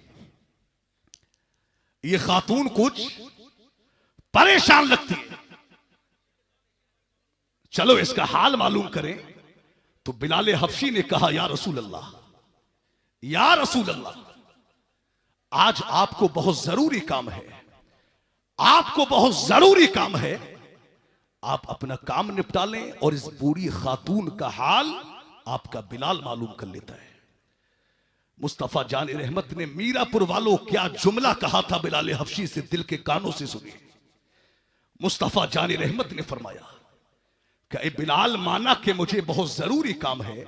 ये खातून कुछ परेशान लगती है, चलो इसका हाल मालूम करें। तो बिलाल हबशी ने कहा, या रसूल अल्लाह, या रसूल अल्लाह, आज आपको बहुत जरूरी काम है, आपको बहुत जरूरी काम है, आप अपना काम निपटा लें और इस बूढ़ी खातून का हाल आपका बिलाल मालूम कर लेता है। मुस्तफा जाने रहमत ने मीरापुर वालों क्या जुमला कहा था बिलाल हबशी से, दिल के कानों से सुनिए। मुस्तफा जाने रहमत ने फरमाया कि बिलाल, माना कि मुझे बहुत जरूरी काम है,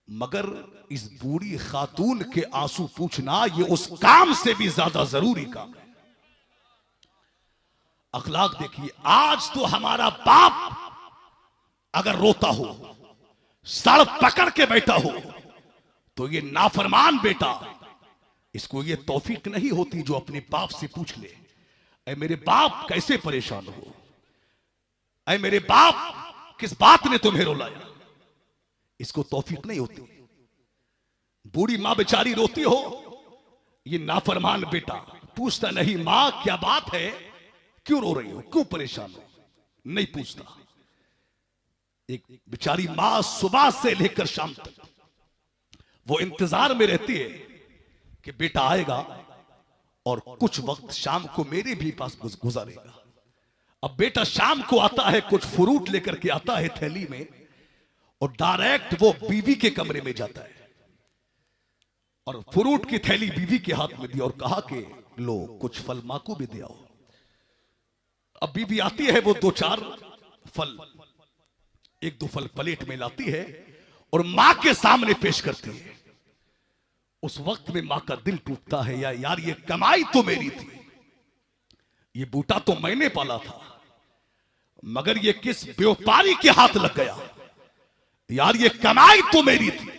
मगर इस बूढ़ी खातून के आंसू पूछना ये उस काम से भी ज्यादा जरूरी काम है। अखलाक देखिए। आज तो हमारा बाप अगर रोता हो, सर पकड़ के बैठा हो, तो ये नाफरमान बेटा, इसको ये तौफीक नहीं होती जो अपने बाप से पूछ ले, ऐ मेरे बाप कैसे परेशान हो, ऐ मेरे बाप किस बात ने तुम्हें रुलाया। इसको तौफीक नहीं होती। बूढ़ी मां बेचारी रोती हो, ये नाफरमान बेटा पूछता नहीं, मां क्या बात है, क्यों रो रही हो, क्यों परेशान हो, नहीं पूछता। एक बेचारी मां सुबह से लेकर शाम तक वो इंतजार में रहती है कि बेटा आएगा और कुछ वक्त शाम को मेरे भी पास गुजारेगा। अब बेटा शाम को आता है, कुछ फ्रूट लेकर के आता है थैली में, और डायरेक्ट वो बीवी के कमरे में जाता है और फ्रूट की थैली बीवी के हाथ में दी और कहा कि लो कुछ फल मां को भी दे आओ। अब बीवी आती है, वो दो चार फल, एक दो फल प्लेट में लाती है और मां के सामने पेश करती है। उस वक्त में मां का दिल टूटता है, यार ये कमाई तो मेरी थी, ये बूटा तो मैंने पाला था, मगर ये किस व्यापारी के हाथ लग गया। यार ये कमाई तो मेरी थी।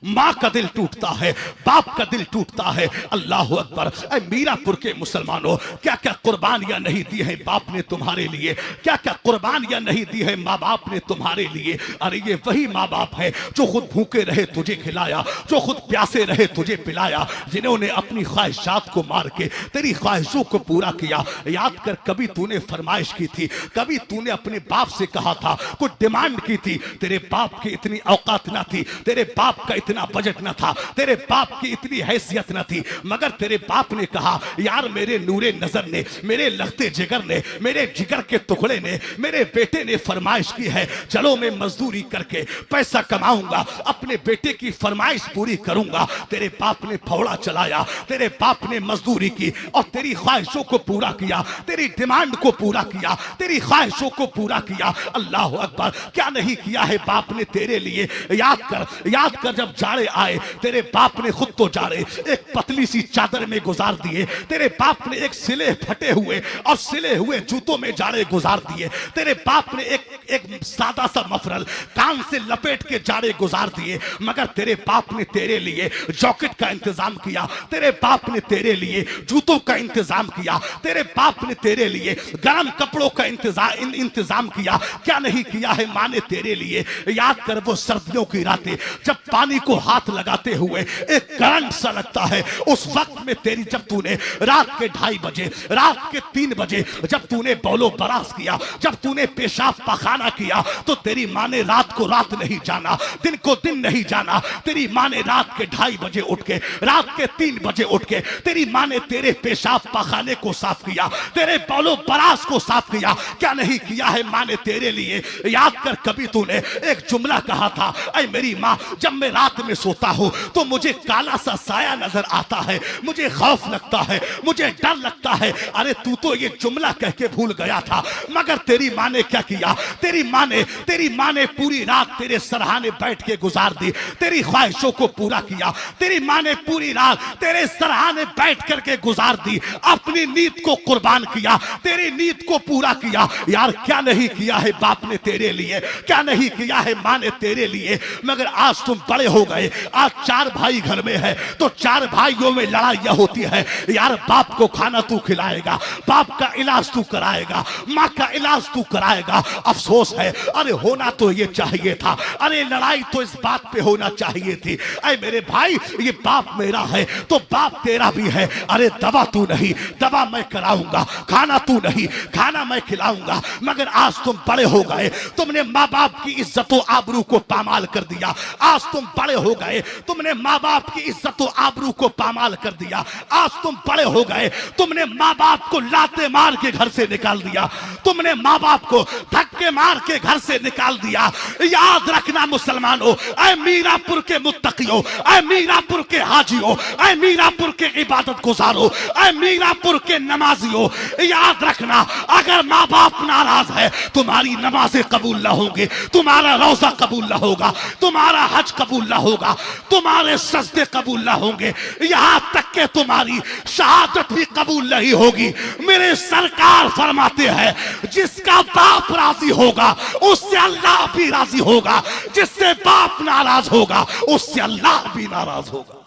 मां का दिल टूटता है, बाप का दिल टूटता है। अल्लाह अकबर। मीरापुर के मुसलमानों, क्या क्या कुर्बानियां नहीं दी हैं बाप ने तुम्हारे लिए, क्या क्या कुर्बानियां नहीं दी है माँ बाप ने तुम्हारे लिए। अरे ये वही माँ बाप है जो खुद भूखे रहे तुझे खिलाया, जो खुद प्यासे रहे तुझे पिलाया, जिन्होंने अपनी ख्वाहिशात को मार के तेरी ख्वाहिशों को पूरा किया। याद कर, कभी तूने फरमाइश की थी, कभी तूने अपने बाप से कहा था, कुछ डिमांड की थी, तेरे बाप की इतनी औकात ना थी, तेरे बाप का इतना बजट न था, तेरे बाप की इतनी हैसियत न थी, मगर तेरे बाप ने कहा, यार मेरे नूरे नजर ने, मेरे लगते जिगर ने, मेरे जिगर के टुकड़े ने, मेरे बेटे ने फरमाइश की है, चलो मैं मजदूरी करके पैसा कमाऊंगा, अपने बेटे की फरमाइश पूरी करूंगा। तेरे बाप ने फौड़ा चलाया, तेरे बाप ने मजदूरी की और तेरी ख्वाहिशों को पूरा किया, तेरी डिमांड को पूरा किया, तेरी ख्वाहिशों को पूरा किया। अल्लाह अकबर। क्या नहीं किया है बाप ने तेरे लिए। याद कर जब जाड़े आए, तेरे बाप ने खुद तो जाड़े एक पतली सी चादर में गुजार दिए, तेरे बाप ने एक सिले फटे हुए और सिले हुए जूतों में जाड़े गुजार दिए, तेरे बाप ने एक सादा सा मफरल कान से लपेट के जाड़े गुजार दिए, मगर तेरे बाप ने तेरे लिए जैकेट का इंतजाम किया, तेरे बाप ने तेरे लिए जूतों का इंतजाम किया, तेरे बाप ने तेरे लिए गर्म कपड़ों का इंतजाम किया। क्या नहीं किया है माँ ने तेरे लिए। याद कर वो सर्दियों की रातें जब पानी को हाथ लगाते हुए एक करंट सा लगता है, उस वक्त में तेरी, जब तूने रात के 2:30 बजे, रात के 3 बजे जब तूने बौलो बरास किया, जब तूने पेशाब पखाना किया, तो तेरी माँ ने रात को रात नहीं जाना, दिन को दिन नहीं जाना। तेरी माँ ने रात के 2:30 बजे उठ के, रात के 3 बजे उठ के तेरी माँ ने तेरे पेशाब पखाने को साफ किया, तेरे बौलो बरास को साफ किया। क्या नहीं किया है माँ ने तेरे लिए। याद कर, कभी तूने एक जुमला कहा था, ऐ मेरी माँ, जब मैं रात में सोता हूं तो मुझे काला सा साया नजर आता है, मुझे खौफ लगता है, मुझे डर लगता है। अरे तू तो ये जुमला कह के भूल गया था, मगर तेरी माँ ने क्या किया। तेरी माँ ने पूरी रात तेरे सरहाने बैठ के गुजार दी, तेरी ख्वाहिशों को पूरा किया। तेरी माँ ने पूरी रात तेरे सरहाने बैठ करके गुजार दी, अपनी नींद को कुर्बान किया, तेरी नींद को पूरा किया। यार क्या नहीं किया है बाप ने तेरे लिए, क्या नहीं किया है माँ ने तेरे लिए। मगर आज तुम बड़े हो गए, आज 4 भाई घर में है, तो 4 भाइयों में लड़ाइयां होती है। यार बाप को खाना तू खिलाएगा, बाप का इलाज तू कराएगा, माँ का इलाज तू कराएगा। अफसोस है, अरे होना तो ये चाहिए था, अरे लड़ाई तो इस बात पे होना चाहिए थी। अरे मेरे भाई, ये बाप मेरा है तो बाप तेरा भी है। अरे दवा तू नहीं, दवा मैं कराऊंगा, खाना तू नहीं, खाना मैं खिलाऊंगा। मगर आज तुम बड़े हो गए, तुमने माँ बाप की इज्जत और आबरू को पामाल कर दिया। आज तुम बड़े हो गए, तुमने माँ बाप की इज्जत और आबरू को पामाल कर दिया। आज तुम बड़े हो गए, तुमने माँ बाप को लाते मार के घर से निकाल दिया, तुमने माँ बाप को धक्का धक्के मार के घर से निकाल दिया। याद रखना मुसलमानों, ऐ मीरापुर के मुत्तकियों, ऐ मीरापुर के हाजियों, ऐ मीरापुर के इबादत गुजारों, ऐ मीरापुर के नमाजियों, याद रखना अगर माँ बाप नाराज है तुम्हारी नमाजें कबूल न होंगे, तुम्हारा रोजा कबूल न होगा, तुम्हारा हज कबूल न होगा, तुम्हारे सजदे कबूल न होंगे, यहां तक के तुम्हारी शहादत भी कबूल नहीं होगी। मेरे सरकार फरमाते हैं जिसका बाप राजी होगा उससे अल्लाह भी राजी होगा, जिससे बाप नाराज होगा उससे अल्लाह भी नाराज होगा।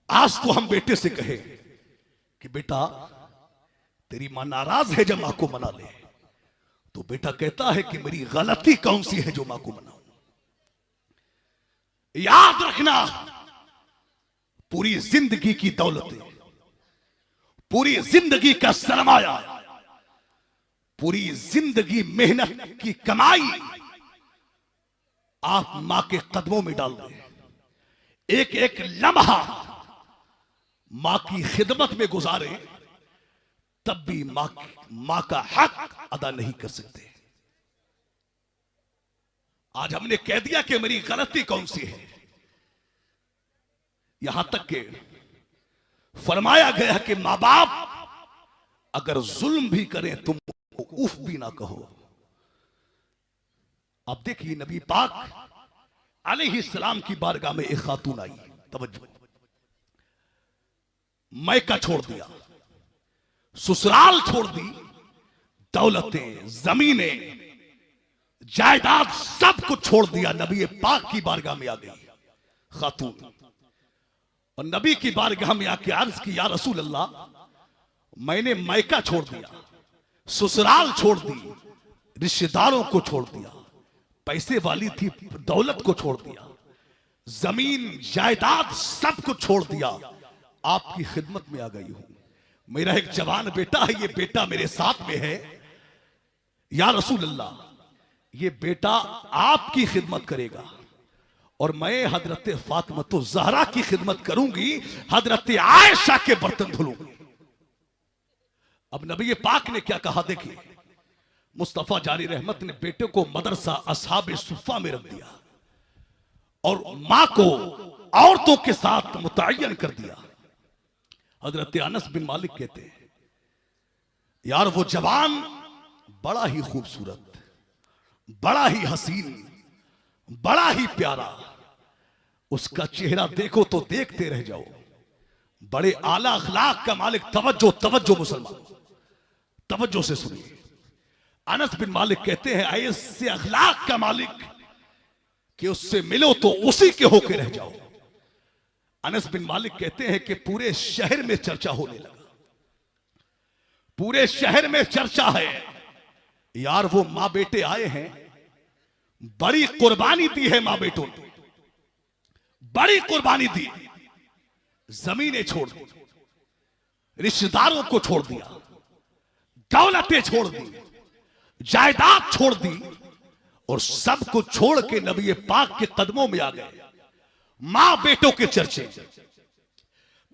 आज तो हम बेटे से कहे कि बेटा तेरी मां नाराज है जब मां को मना ले, तो बेटा कहता है कि मेरी गलती कौन सी है जो मां को मनाऊं। याद रखना पूरी जिंदगी की दौलतें, पूरी जिंदगी का सरमाया, पूरी जिंदगी मेहनत की कमाई आप मां के कदमों में डाल दें। एक एक लम्हा मां की खिदमत में गुजारे तब भी मां का हक अदा नहीं कर सकते। आज हमने कह दिया कि मेरी गलती कौन सी है, यहां तक कि फरमाया गया कि मां बाप अगर जुल्म भी करें तुम उफ भी ना कहो। अब देखिए नबी पाक अलैहिस्सलाम की बारगाह में एक खातून आई, तवज्जो, मैका छोड़ दिया, ससुराल छोड़ दी, दौलतें, जमीनें, जायदाद सब कुछ छोड़ दिया, नबी पाक की बारगाह में आ गई खातून। और नबी की बारगाह में आके अर्ज की, या रसूल अल्लाह मैंने मैका छोड़ दिया, ससुराल छोड़ दी, रिश्तेदारों को छोड़ दिया, पैसे वाली थी दौलत को छोड़ दिया, जमीन जायदाद सब कुछ छोड़ दिया, आपकी खिदमत में आ गई हूं। मेरा एक जवान बेटा है, ये बेटा मेरे साथ में है, या रसूल अल्लाह ये बेटा आपकी खिदमत करेगा और मैं हजरत फातिमा ज़हरा की खिदमत करूंगी, हजरत आयशा के बर्तन धुलूंगी। अब नबी पाक ने क्या कहा देखिए, मुस्तफा जारी रहमत ने बेटे को मदरसा असहाब सुफ़ा में रख दिया और मां को औरतों के साथ मुतय्यन कर दिया। हजरत अनस बिन मालिक कहते हैं यार वो जवान बड़ा ही खूबसूरत, बड़ा ही हसीन, बड़ा ही प्यारा, उसका चेहरा देखो तो देखते रह जाओ, बड़े आला अखलाक का मालिक। तवज्जो तवज्जो मुसलमान, तवज्जो से सुनिए। अनस बिन मालिक कहते हैं ऐसे अखलाक का मालिक कि उससे मिलो तो उसी के होके रह जाओ। अनस बिन मालिक कहते हैं कि पूरे शहर में चर्चा होने लगा, पूरे शहर में चर्चा है यार वो मां बेटे आए हैं, बड़ी कुर्बानी दी है मां बेटों ने, बड़ी कुर्बानी दी, जमीनें छोड़ दी, रिश्तेदारों को छोड़ दिया, दौलतें छोड़ दी, जायदाद छोड़ दी और सब कुछ छोड़ के नबी पाक के कदमों में आ गए। मां बेटों के चर्चे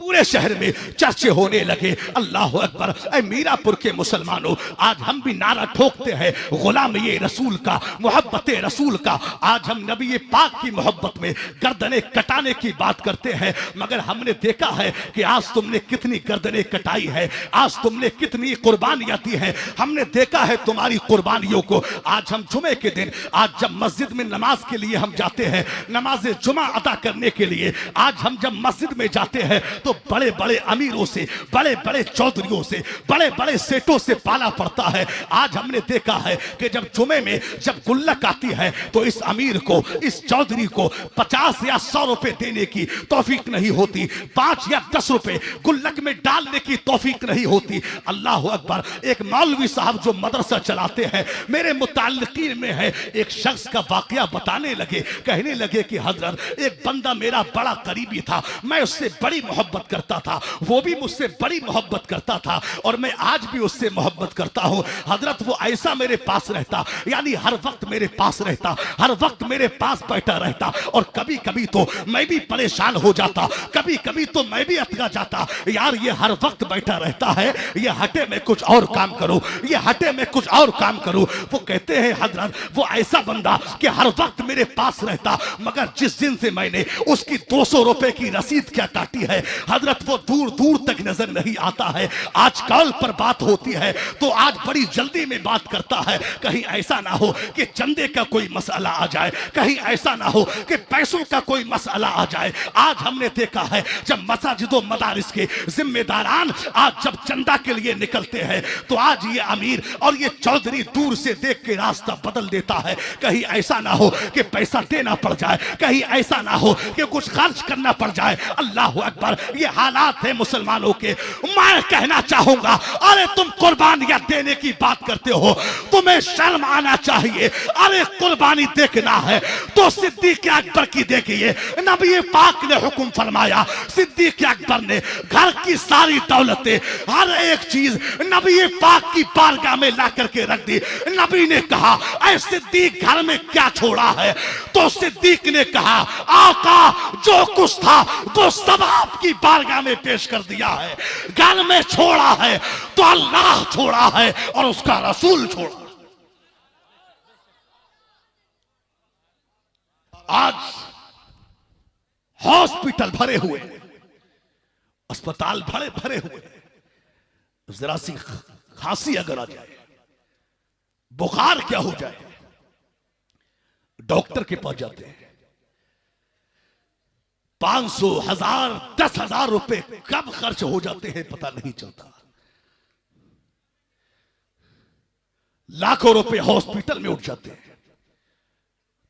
पूरे शहर में चर्चे होने लगे। अल्लाह अकबर। ऐ मीरापुर के मुसलमानों, आज हम भी नारा ठोकते हैं गुलाम ये रसूल का, मोहब्बत रसूल का। आज हम नबी पाक की मोहब्बत में गर्दनें कटाने की बात करते हैं, मगर हमने देखा है कि आज तुमने कितनी गर्दनें कटाई है, आज तुमने कितनी कुर्बानियां दी है। हमने देखा है तुम्हारी कुर्बानियों को। आज हम जुमे के दिन, आज जब मस्जिद में नमाज के लिए हम जाते हैं, नमाज जुमा अदा करने के लिए, आज हम जब मस्जिद में जाते हैं तो बड़े बड़े अमीरों से, बड़े बड़े चौधरियों से, बड़े बड़े सेठों से पाला पड़ता है। आज हमने देखा है कि जब जुमे में जब गुल्लक आती है तो इस अमीर को, इस चौधरी को 50 या 100 रुपए देने की तौफीक नहीं होती, 5 या 10 रुपए गुल्लक में डालने की तौफीक नहीं होती। अल्लाह अकबर। एक मौलवी साहब जो मदरसा चलाते हैं, मेरे मुताल्लिकीन में है, एक शख्स का वाकया बताने लगे, कहने लगे कि हजरत एक बंदा मेरा बड़ा करीबी था, मैं उससे बड़ी मोहब्बत मोहब्बत करता था, वो भी मुझसे बड़ी मोहब्बत करता था और मैं आज भी उससे मोहब्बत करता हूं। हजरत वो ऐसा मेरे पास रहता, यानी हर वक्त मेरे पास रहता, हर वक्त मेरे पास बैठा रहता। और कभी कभी तो मैं भी परेशान हो जाता, कभी कभी तो मैं भी अटका जाता, यार ये हर वक्त बैठा रहता है, ये हटे मैं कुछ और काम करूं, ये हटे मैं कुछ और काम करूं। वो कहते हैं हजरत वो ऐसा बंदा कि हर वक्त मेरे पास रहता, मगर जिस दिन से मैंने उसकी 200 रुपए की रसीद क्या काटी है हजरत, वो दूर दूर तक नजर नहीं आता है। आज कॉल पर बात होती है तो आज बड़ी जल्दी में बात करता है, कहीं ऐसा ना हो कि चंदे का कोई मसला आ जाए, कहीं ऐसा ना हो कि पैसों का कोई मसला आ जाए। आज हमने देखा है जब मसाजिदों मदारिस के जिम्मेदारान आज जब चंदा के लिए निकलते हैं तो आज ये अमीर और ये चौधरी दूर से देख के रास्ता बदल देता है। कहीं ऐसा ना हो कि पैसा देना पड़ जाए, कहीं ऐसा ना हो कि कुछ खर्च करना पड़ जाए। अल्लाह अकबर, ये हालात है मुसलमानों के। मैं कहना चाहूंगा, अरे तुम कुर्बानियां देने की बात करते हो, तुम्हें शर्म आना चाहिए। अरे कुर्बानी देखना है तो सिद्दीक अकबर की देखिए, नबी पाक ने हुक्म फरमाया, सिद्दीक अकबर ने घर की सारी दौलतें, हर एक चीज नबी पाक की बारगाह में ला करके रख दी। नबी ने कहा, ऐ सिद्दीक घर में क्या छोड़ा है? तो सिद्दीक ने कहा, आका जो कुछ था वो सब आपकी बारगाह में पेश कर दिया है। घर में छोड़ा है तो अल्लाह छोड़ा है और उसका रसूल छोड़ा। आज हॉस्पिटल भरे हुए, अस्पताल भरे भरे हुए, जरा सी खांसी अगर आ जाए, बुखार क्या हो जाए, डॉक्टर के पास जाते हैं, 500, 1000, 10,000 रुपए कब खर्च हो जाते हैं पता नहीं चलता। लाखों रुपए हॉस्पिटल में उठ जाते हैं।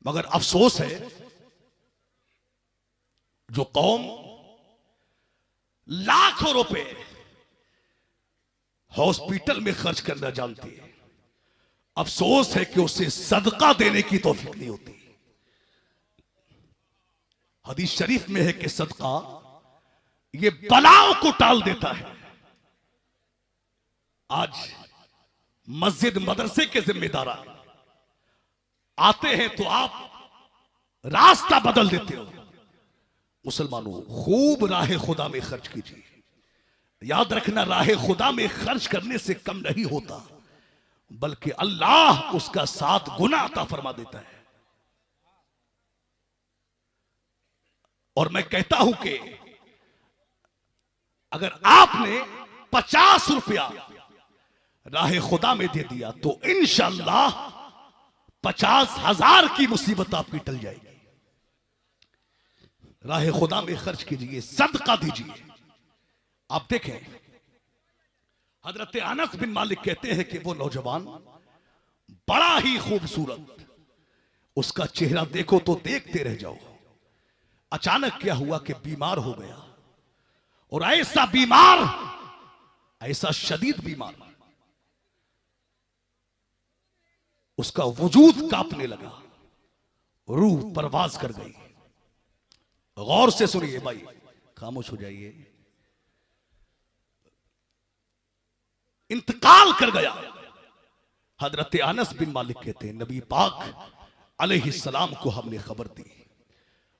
मगर अफसोस है जो कौम लाखों रुपए हॉस्पिटल में खर्च करना जानती है, अफसोस है कि उसे सदका देने की तौफीक नहीं होती। हदीस शरीफ में है कि सदका ये बलाओं को टाल देता है। आज मस्जिद मदरसे के जिम्मेदार आते हैं तो आप रास्ता बदल देते हो। मुसलमानों, खूब राह खुदा में खर्च कीजिए। याद रखना, राह खुदा में खर्च करने से कम नहीं होता, बल्कि अल्लाह उसका 7 गुना अता फरमा देता है। और मैं कहता हूं कि अगर आपने 50 रुपया राह खुदा में दे दिया तो इंशाअल्लाह 50,000 की मुसीबत आपकी टल जाएगी। राह खुदा में खर्च कीजिए, सदका दीजिए। आप देखें, हजरत अनस बिन मालिक कहते हैं कि वो नौजवान बड़ा ही खूबसूरत, उसका चेहरा देखो तो देखते रह जाओ। अचानक क्या हुआ कि बीमार हो गया, और ऐसा बीमार, ऐसा शदीद बीमार, उसका वजूद कांपने लगा, रूह परवाज कर गई। गौर से सुनिए भाई, खामोश हो जाइए। इंतकाल कर गया। हजरत अनस बिन मालिक कहते हैं, नबी पाक अलैहिस्सलाम को हमने खबर दी,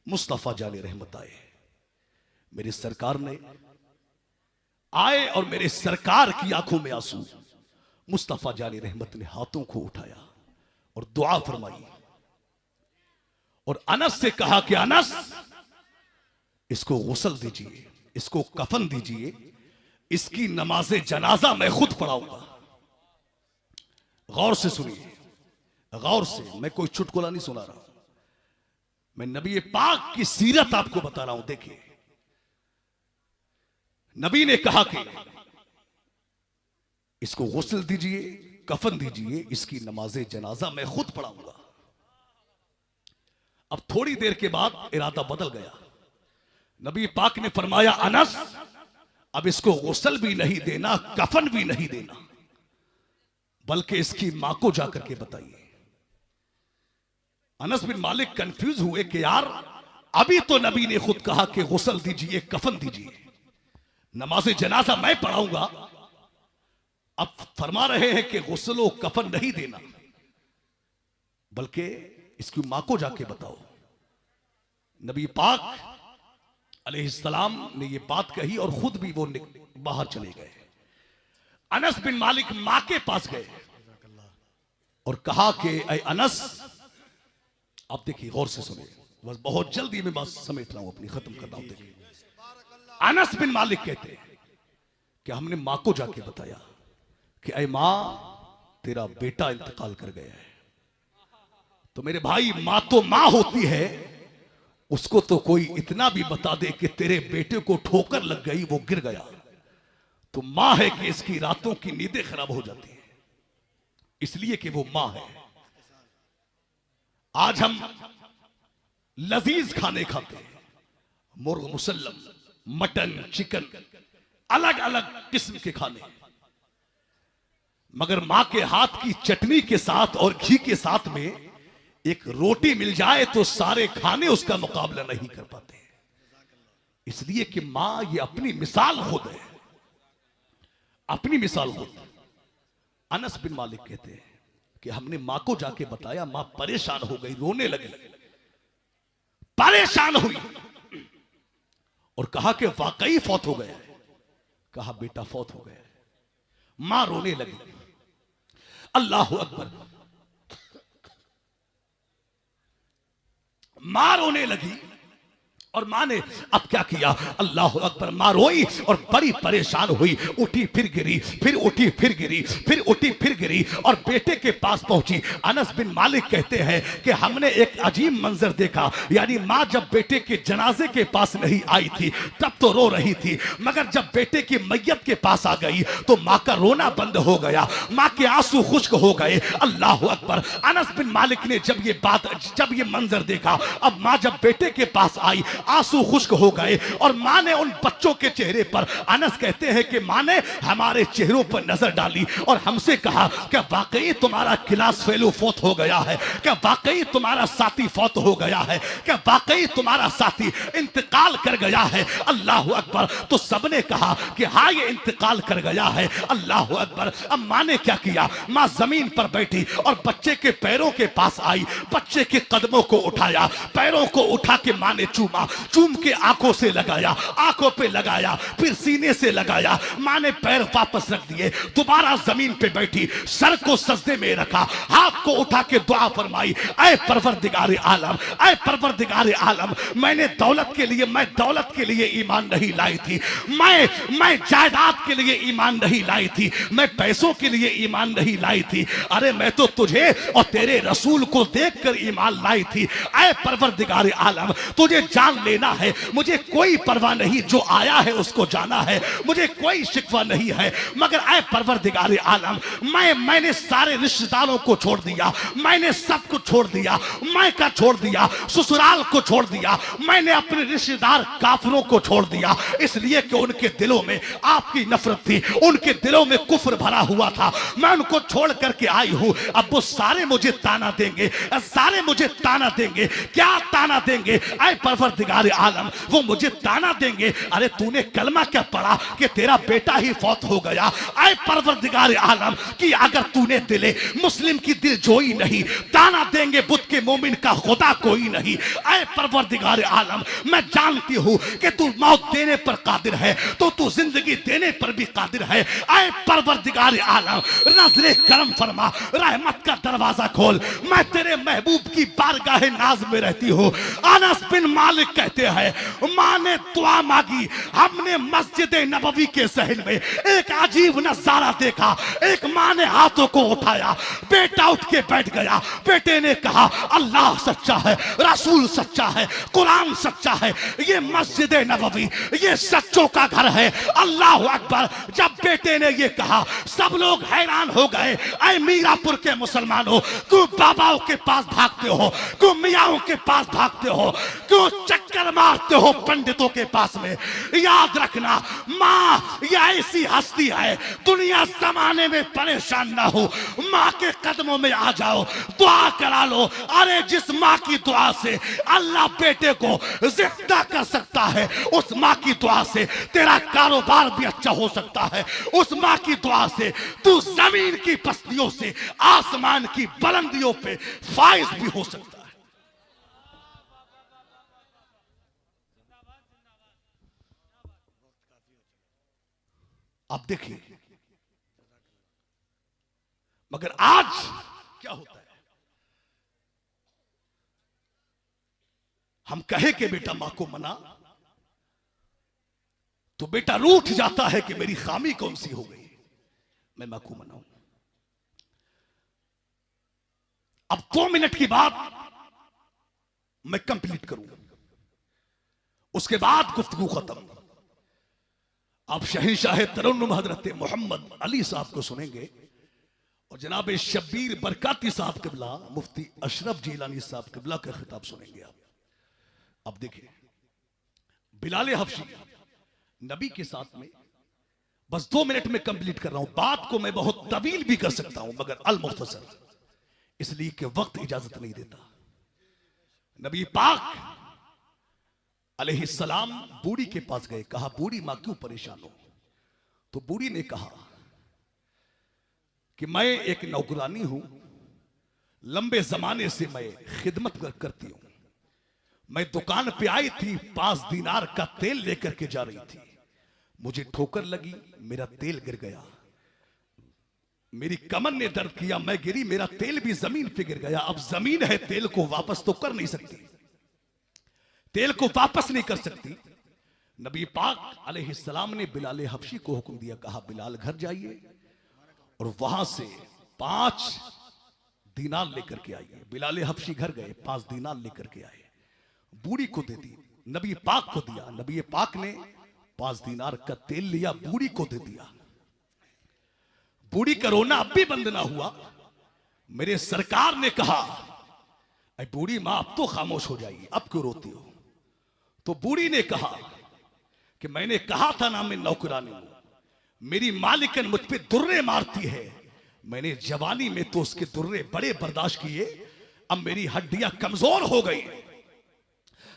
मुस्तफा जाने रहमत आए। मेरे सरकार ने आए और मेरे सरकार की आंखों में आंसू। मुस्तफा जाने रहमत ने हाथों को उठाया और दुआ फरमाई और अनस से कहा कि अनस, इसको गुस्ल दीजिए, इसको कफन दीजिए, इसकी नमाज़े जनाजा मैं खुद पढ़ाऊंगा। गौर से सुनिए, गौर से, मैं कोई चुटकुला नहीं सुना रहा, मैं नबी पाक की सीरत आपको बता रहा हूं। देखिए, नबी ने कहा कि इसको गुस्ल दीजिए, कफन दीजिए, इसकी नमाज़े जनाजा मैं खुद पढ़ाऊंगा। अब थोड़ी देर के बाद इरादा बदल गया। नबी पाक ने फरमाया, अनस, अब इसको गुस्ल भी नहीं देना, कफन भी नहीं देना, बल्कि इसकी मां को जाकर के बताइए। अनस बिन मालिक कंफ्यूज हुए कि यार, अभी तो नबी ने खुद कहा कि गुस्ल दीजिए, कफन दीजिए, नमाज जनाजा मैं पढ़ाऊंगा, अब फरमा रहे हैं कि गुस्लो कफन नहीं देना, बल्कि इसकी मां को जाके बताओ। नबी पाक अलैहिस्सलाम ने ये बात कही और खुद भी वो बाहर चले गए। अनस बिन मालिक मां के पास गए और कहा कि ऐ अनस, आप देखिए गौर से सुनिए, बस बहुत जल्दी मैं बात समेट रहा हूं अपनी, खत्म कर रहा हूं। देखिए अनस बिन मालिक कहते हैं कि हमने मां को जाके बताया कि ऐ मां, तेरा बेटा इंतकाल कर गया है। तो मेरे भाई, मां तो मां होती है, उसको तो कोई इतना भी बता दे कि तेरे बेटे को ठोकर लग गई, वो गिर गया, तो मां है कि इसकी रातों की नींदें खराब हो जाती है, इसलिए कि वो मां है। आज हम लजीज खाने खाते हैं, मुर्ग मुसल्लम, मटन, चिकन, अलग अलग किस्म के खाने, मगर मां के हाथ की चटनी के साथ और घी के साथ में एक रोटी मिल जाए तो सारे खाने उसका मुकाबला नहीं कर पाते, इसलिए कि मां ये अपनी मिसाल खुद है, अपनी मिसाल खुद। अनस बिन मालिक कहते हैं कि हमने मां को जाके बताया, मां परेशान हो गई, रोने लगी, परेशान हुई और कहा कि वाकई फौत हो गया है। कहा बेटा फौत हो गया है। मां रोने लगी, अल्लाह अकबर, मां रोने लगी और मां ने अब क्या किया, अल्लाह अकबर, मां रोई और बड़ी परेशान हुई, उठी फिर गिरी, फिर उठी फिर गिरी, फिर उठी फिर गिरी और बेटे के पास पहुंची। अनस बिन मालिक कहते हैं कि हमने एक अजीब मंजर देखा, यानी मां जब बेटे के जनाजे के पास नहीं आई थी तब तो रो रही थी, मगर जब बेटे की मैयत के पास आ गई तो मां का रोना बंद हो गया, मां के आंसू खुश्क हो गए। अल्लाह अकबर। अनस बिन मालिक ने जब ये मंजर देखा, अब मां जब बेटे के पास आई, आंसू खुश्क हो गए और मां ने उन बच्चों के चेहरे पर, अनस कहते हैं कि मां ने हमारे चेहरों पर नजर डाली और हमसे कहा क्या वाकई तुम्हारा क्लास फेलो फौत हो गया है, क्या वाकई तुम्हारा साथी फौत हो गया है, क्या वाकई तुम्हारा साथी इंतकाल कर गया है। अल्लाह अकबर। तो सबने कहा कि हाँ ये इंतकाल कर गया है। अल्लाह अकबर। अब मां ने क्या किया, मां जमीन पर बैठी और बच्चे के पैरों के पास आई, बच्चे के कदमों को उठाया, पैरों को उठा के मां ने चूमा, चूम के आंखों से लगाया, आंखों पे लगाया, फिर सीने से लगाया, मां ने पैर वापस रख दिए, दोबारा जमीन पे बैठी, सर को सजदे में रखा, हाथ को उठा के दुआ फरमाई, ऐ परवरदिगार आलम, ऐ परवरदिगार आलम, मैं दौलत के लिए ईमान नहीं लाई थी, मैं जायदाद के लिए ईमान नहीं लाई थी, मैं पैसों के लिए ईमान नहीं लाई थी, अरे मैं तो तुझे और तेरे रसूल को देखकर ईमान लाई थी। ऐ परवरदिगार आलम, तुझे जान लेना है, मुझे कोई परवाह नहीं, जो आया है उसको जाना है, मुझे कोई शिकवा नहीं है, मगर ऐ परवरदिगार आलम, मैंने सारे रिश्तेदारों को छोड़ दिया, मैंने सब कुछ छोड़ दिया, मायका छोड़ दिया, ससुराल को छोड़ दिया, मैंने अपने रिश्तेदार काफिरों को छोड़ दिया, इसलिए कि उनके दिलों में आपकी नफरत थी, उनके दिलों में कुफ्र भरा हुआ था, मैं उनको छोड़ करके आई हूं। अब वो सारे मुझे ताना देंगे, सारे मुझे ताना देंगे, क्या ताना देंगे? ऐ परवरदिगार आलम, वो मुझे ताना देंगे, अरे तूने कलमा क्या पढ़ा कि तेरा बेटा ही फौत हो गया। ऐ परवरदिगार आलम, कि अगर तूने दिले मुस्लिम की दिल जोई नहीं, ताना देंगे बुत के मोमिन का खुदा कोई नहीं। ऐ परवरदिगार आलम, मैं जानती हूं कि तू मौत देने पर कादिर है, तो तू जिंदगी देने पर भी कादिर है। ऐ परवरदिगार आलम, नजरे करम फरमा, रहमत का दरवाजा खोल, मैं तेरे महबूब की बारगाह नाज में रहती हूं। अनस बिन मालिक कहते हैं, मां ने दुआ मांगी, हमने मस्जिद नबवी के सहन में एक अजीब नजारा देखा, एक मां ने हाथों को उठाया, बेटा उठ के बैठ गया, बेटे ने कहा अल्लाह सच्चा है, रसूल सच्चा है, कुरान सच्चा है, ये मस्जिद नबवी ये सच्चों का घर है। अल्लाह अकबर। जब बेटे ने ये कहा सब लोग हैरान हो गए, ऐ मीरापुर के मुसलमानों, क्यों बाबाओं के पास भागते हो, क्यों मियाओं के पास भागते हो, क्यों चक्कर मारते हो पंडितों के पास में, याद रखना माँ ये ऐसी हस्ती है, दुनिया जमाने में परेशान ना हो, माँ के कदमों में आ जाओ, दुआ करा लो। अरे जिस माँ की दुआ से अल्लाह बेटे को जिंदा कर सकता है, उस माँ की दुआ से तेरा कारोबार भी अच्छा हो सकता है, उस माँ की दुआ से तू जमीन की पस्तियों से आसमान की बुलंदियों पे फाइज भी हो सकता है। अब देखिए, मगर आज क्या होता है, हम कहे कि बेटा मां को मना, तो बेटा रूठ जाता है कि मेरी खामी कौन सी हो गई, मैं मां को मनाऊं। अब 2 मिनट की बात मैं कंप्लीट करूं, उसके बाद गुफ्तगू खत्म। आप शहंशाह तरन्नुम हजरत मोहम्मद अली साहब को सुनेंगे और जनाब शब्बीर बरकाती साहब किबला, मुफ्ती अशरफ जिलानी साहब किबला का खिताब सुनेंगे आप। अब देखिए, बिलाल हबशी नबी के साथ में, बस 2 मिनट में कंप्लीट कर रहा हूं, बात को मैं बहुत तवील भी कर सकता हूं मगर अल मुख्तसर, इसलिए कि वक्त इजाजत नहीं देता। नबी पाक अलैहिस्सलाम बूढ़ी के पास गए, कहा बूढ़ी मां क्यों परेशान हो? तो बूढ़ी ने कहा कि मैं एक नौकरानी हूं, लंबे जमाने से मैं खिदमत करती हूं, मैं दुकान पे आई थी, 5 दीनार का तेल लेकर के जा रही थी, मुझे ठोकर लगी, मेरा तेल गिर गया, मेरी कमर ने दर्द किया, मैं गिरी, मेरा तेल भी जमीन पे गिर गया। अब जमीन है, तेल को वापस तो कर नहीं सकती, तेल को वापस नहीं कर सकती। नबी पाक अलैहिस्सलाम ने बिलाल हबशी को हुक्म दिया, कहा बिलाल घर जाइए और वहां से 5 दीनार लेकर के आइए। बिलाल हबशी घर गए, 5 दीनार लेकर के आए, बूढ़ी को दे दी, नबी पाक को दिया, नबी पाक ने 5 दीनार का तेल लिया, बूढ़ी को दे दिया। बूढ़ी का रोना अब भी बंद ना हुआ। मेरे सरकार ने कहा, अरे बूढ़ी मां अब तो खामोश हो जाइए, अब क्यों रोती हो? तो बूढ़ी ने कहा कि मैंने कहा था ना मैं नौकरानी हूं, मेरी मालिकन मुझ पे दुर्रे मारती है, मैंने जवानी में तो उसके दुर्रे बड़े बर्दाश्त किए, अब मेरी हड्डियां कमजोर हो गई।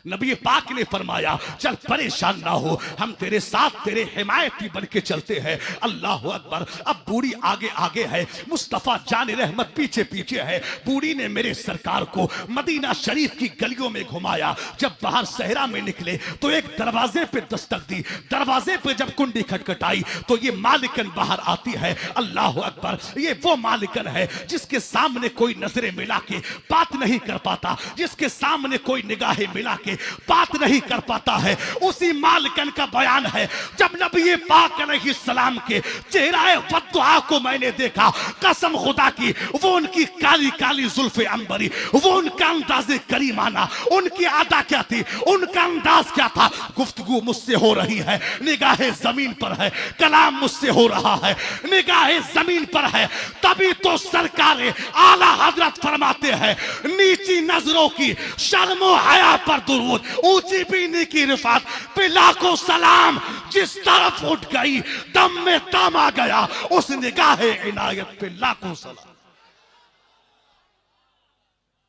नबी पाक ने फरमाया चल परेशान ना हो, हम तेरे साथ तेरे हिमायती बन के चलते हैं। अल्लाह अकबर। अब बूढ़ी आगे आगे है, मुस्तफा जान रहमत पीछे पीछे है। बूढ़ी ने मेरे सरकार को मदीना शरीफ की गलियों में घुमाया। जब बाहर सहरा में निकले तो एक दरवाजे पे दस्तक दी, दरवाजे पे जब कुंडी खटखटाई तो ये मालिकन बाहर आती है। अल्लाह अकबर। ये वो मालिकन है जिसके सामने कोई नजरें मिला के बात नहीं कर पाता, जिसके सामने कोई निगाहें मिला के बात नहीं कर पाता है। उसी मालिकन का बयान है, जब नबी पाक अलैहिस्सलाम के चेहरे बद्दुआ को मैंने देखा, कसम खुदा की, वो उनकी काली काली जुल्फे अंबरी, वो उनका अंदाज़े करीमाना, उनकी अदा क्या थी, उनका अंदाज क्या था। गुफ्तगू मुझसे हो रही है, निगाहें जमीन पर है, कलाम मुझसे हो रहा है, निगाहें जमीन पर है। तभी तो सरकार आला हजरत फरमाते हैं, नीची नजरों की शर्मो हया पर दुरूद, ऊंची बीनी की रिफात पे लाखों सलाम। जिस तरफ उठ गई दम में दम आ गया, उस निगाहे इनायत पे लाखों सलाम।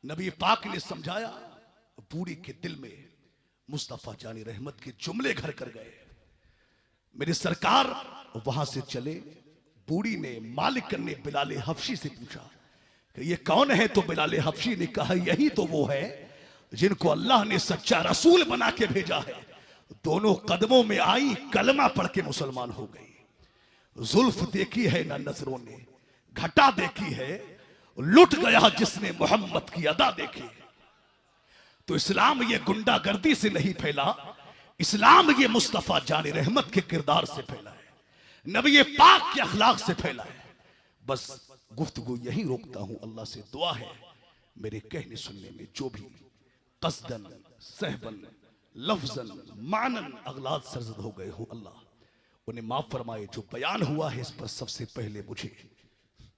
नबी पाक ने समझाया, बूढ़ी के दिल में मुस्तफा जानी रहमत के जुमले घर कर गए। मेरी सरकार वहां से चले। बूढ़ी ने, मालिकन ने बिलाल हबशी से पूछा कि ये कौन है? तो बिलाल हबशी ने कहा, यही तो वो है जिनको अल्लाह ने सच्चा रसूल बना के भेजा है। दोनों कदमों में आई, कलमा पढ़ के मुसलमान हो गई। जुल्फ देखी है ना नजरों ने, घटा देखी है, लुट गया जिसने मोहम्मद की अदा देखी। तो इस्लाम ये गुंडागर्दी से नहीं फैला, इस्लाम ये मुस्तफा जानी रहमत के किरदार से फैला है, नबी पाक के अखलाक से फैला है। बस गुफ्तगू यही रोकता हूं। अल्लाह से दुआ है मेरे कहने सुनने में जो भी कसदन, सहबन, लफ्जन, मानन अगलात सरजद हो गए हो, अल्लाह उन्हें माफ फरमाए। जो बयान हुआ है इस पर सबसे पहले मुझे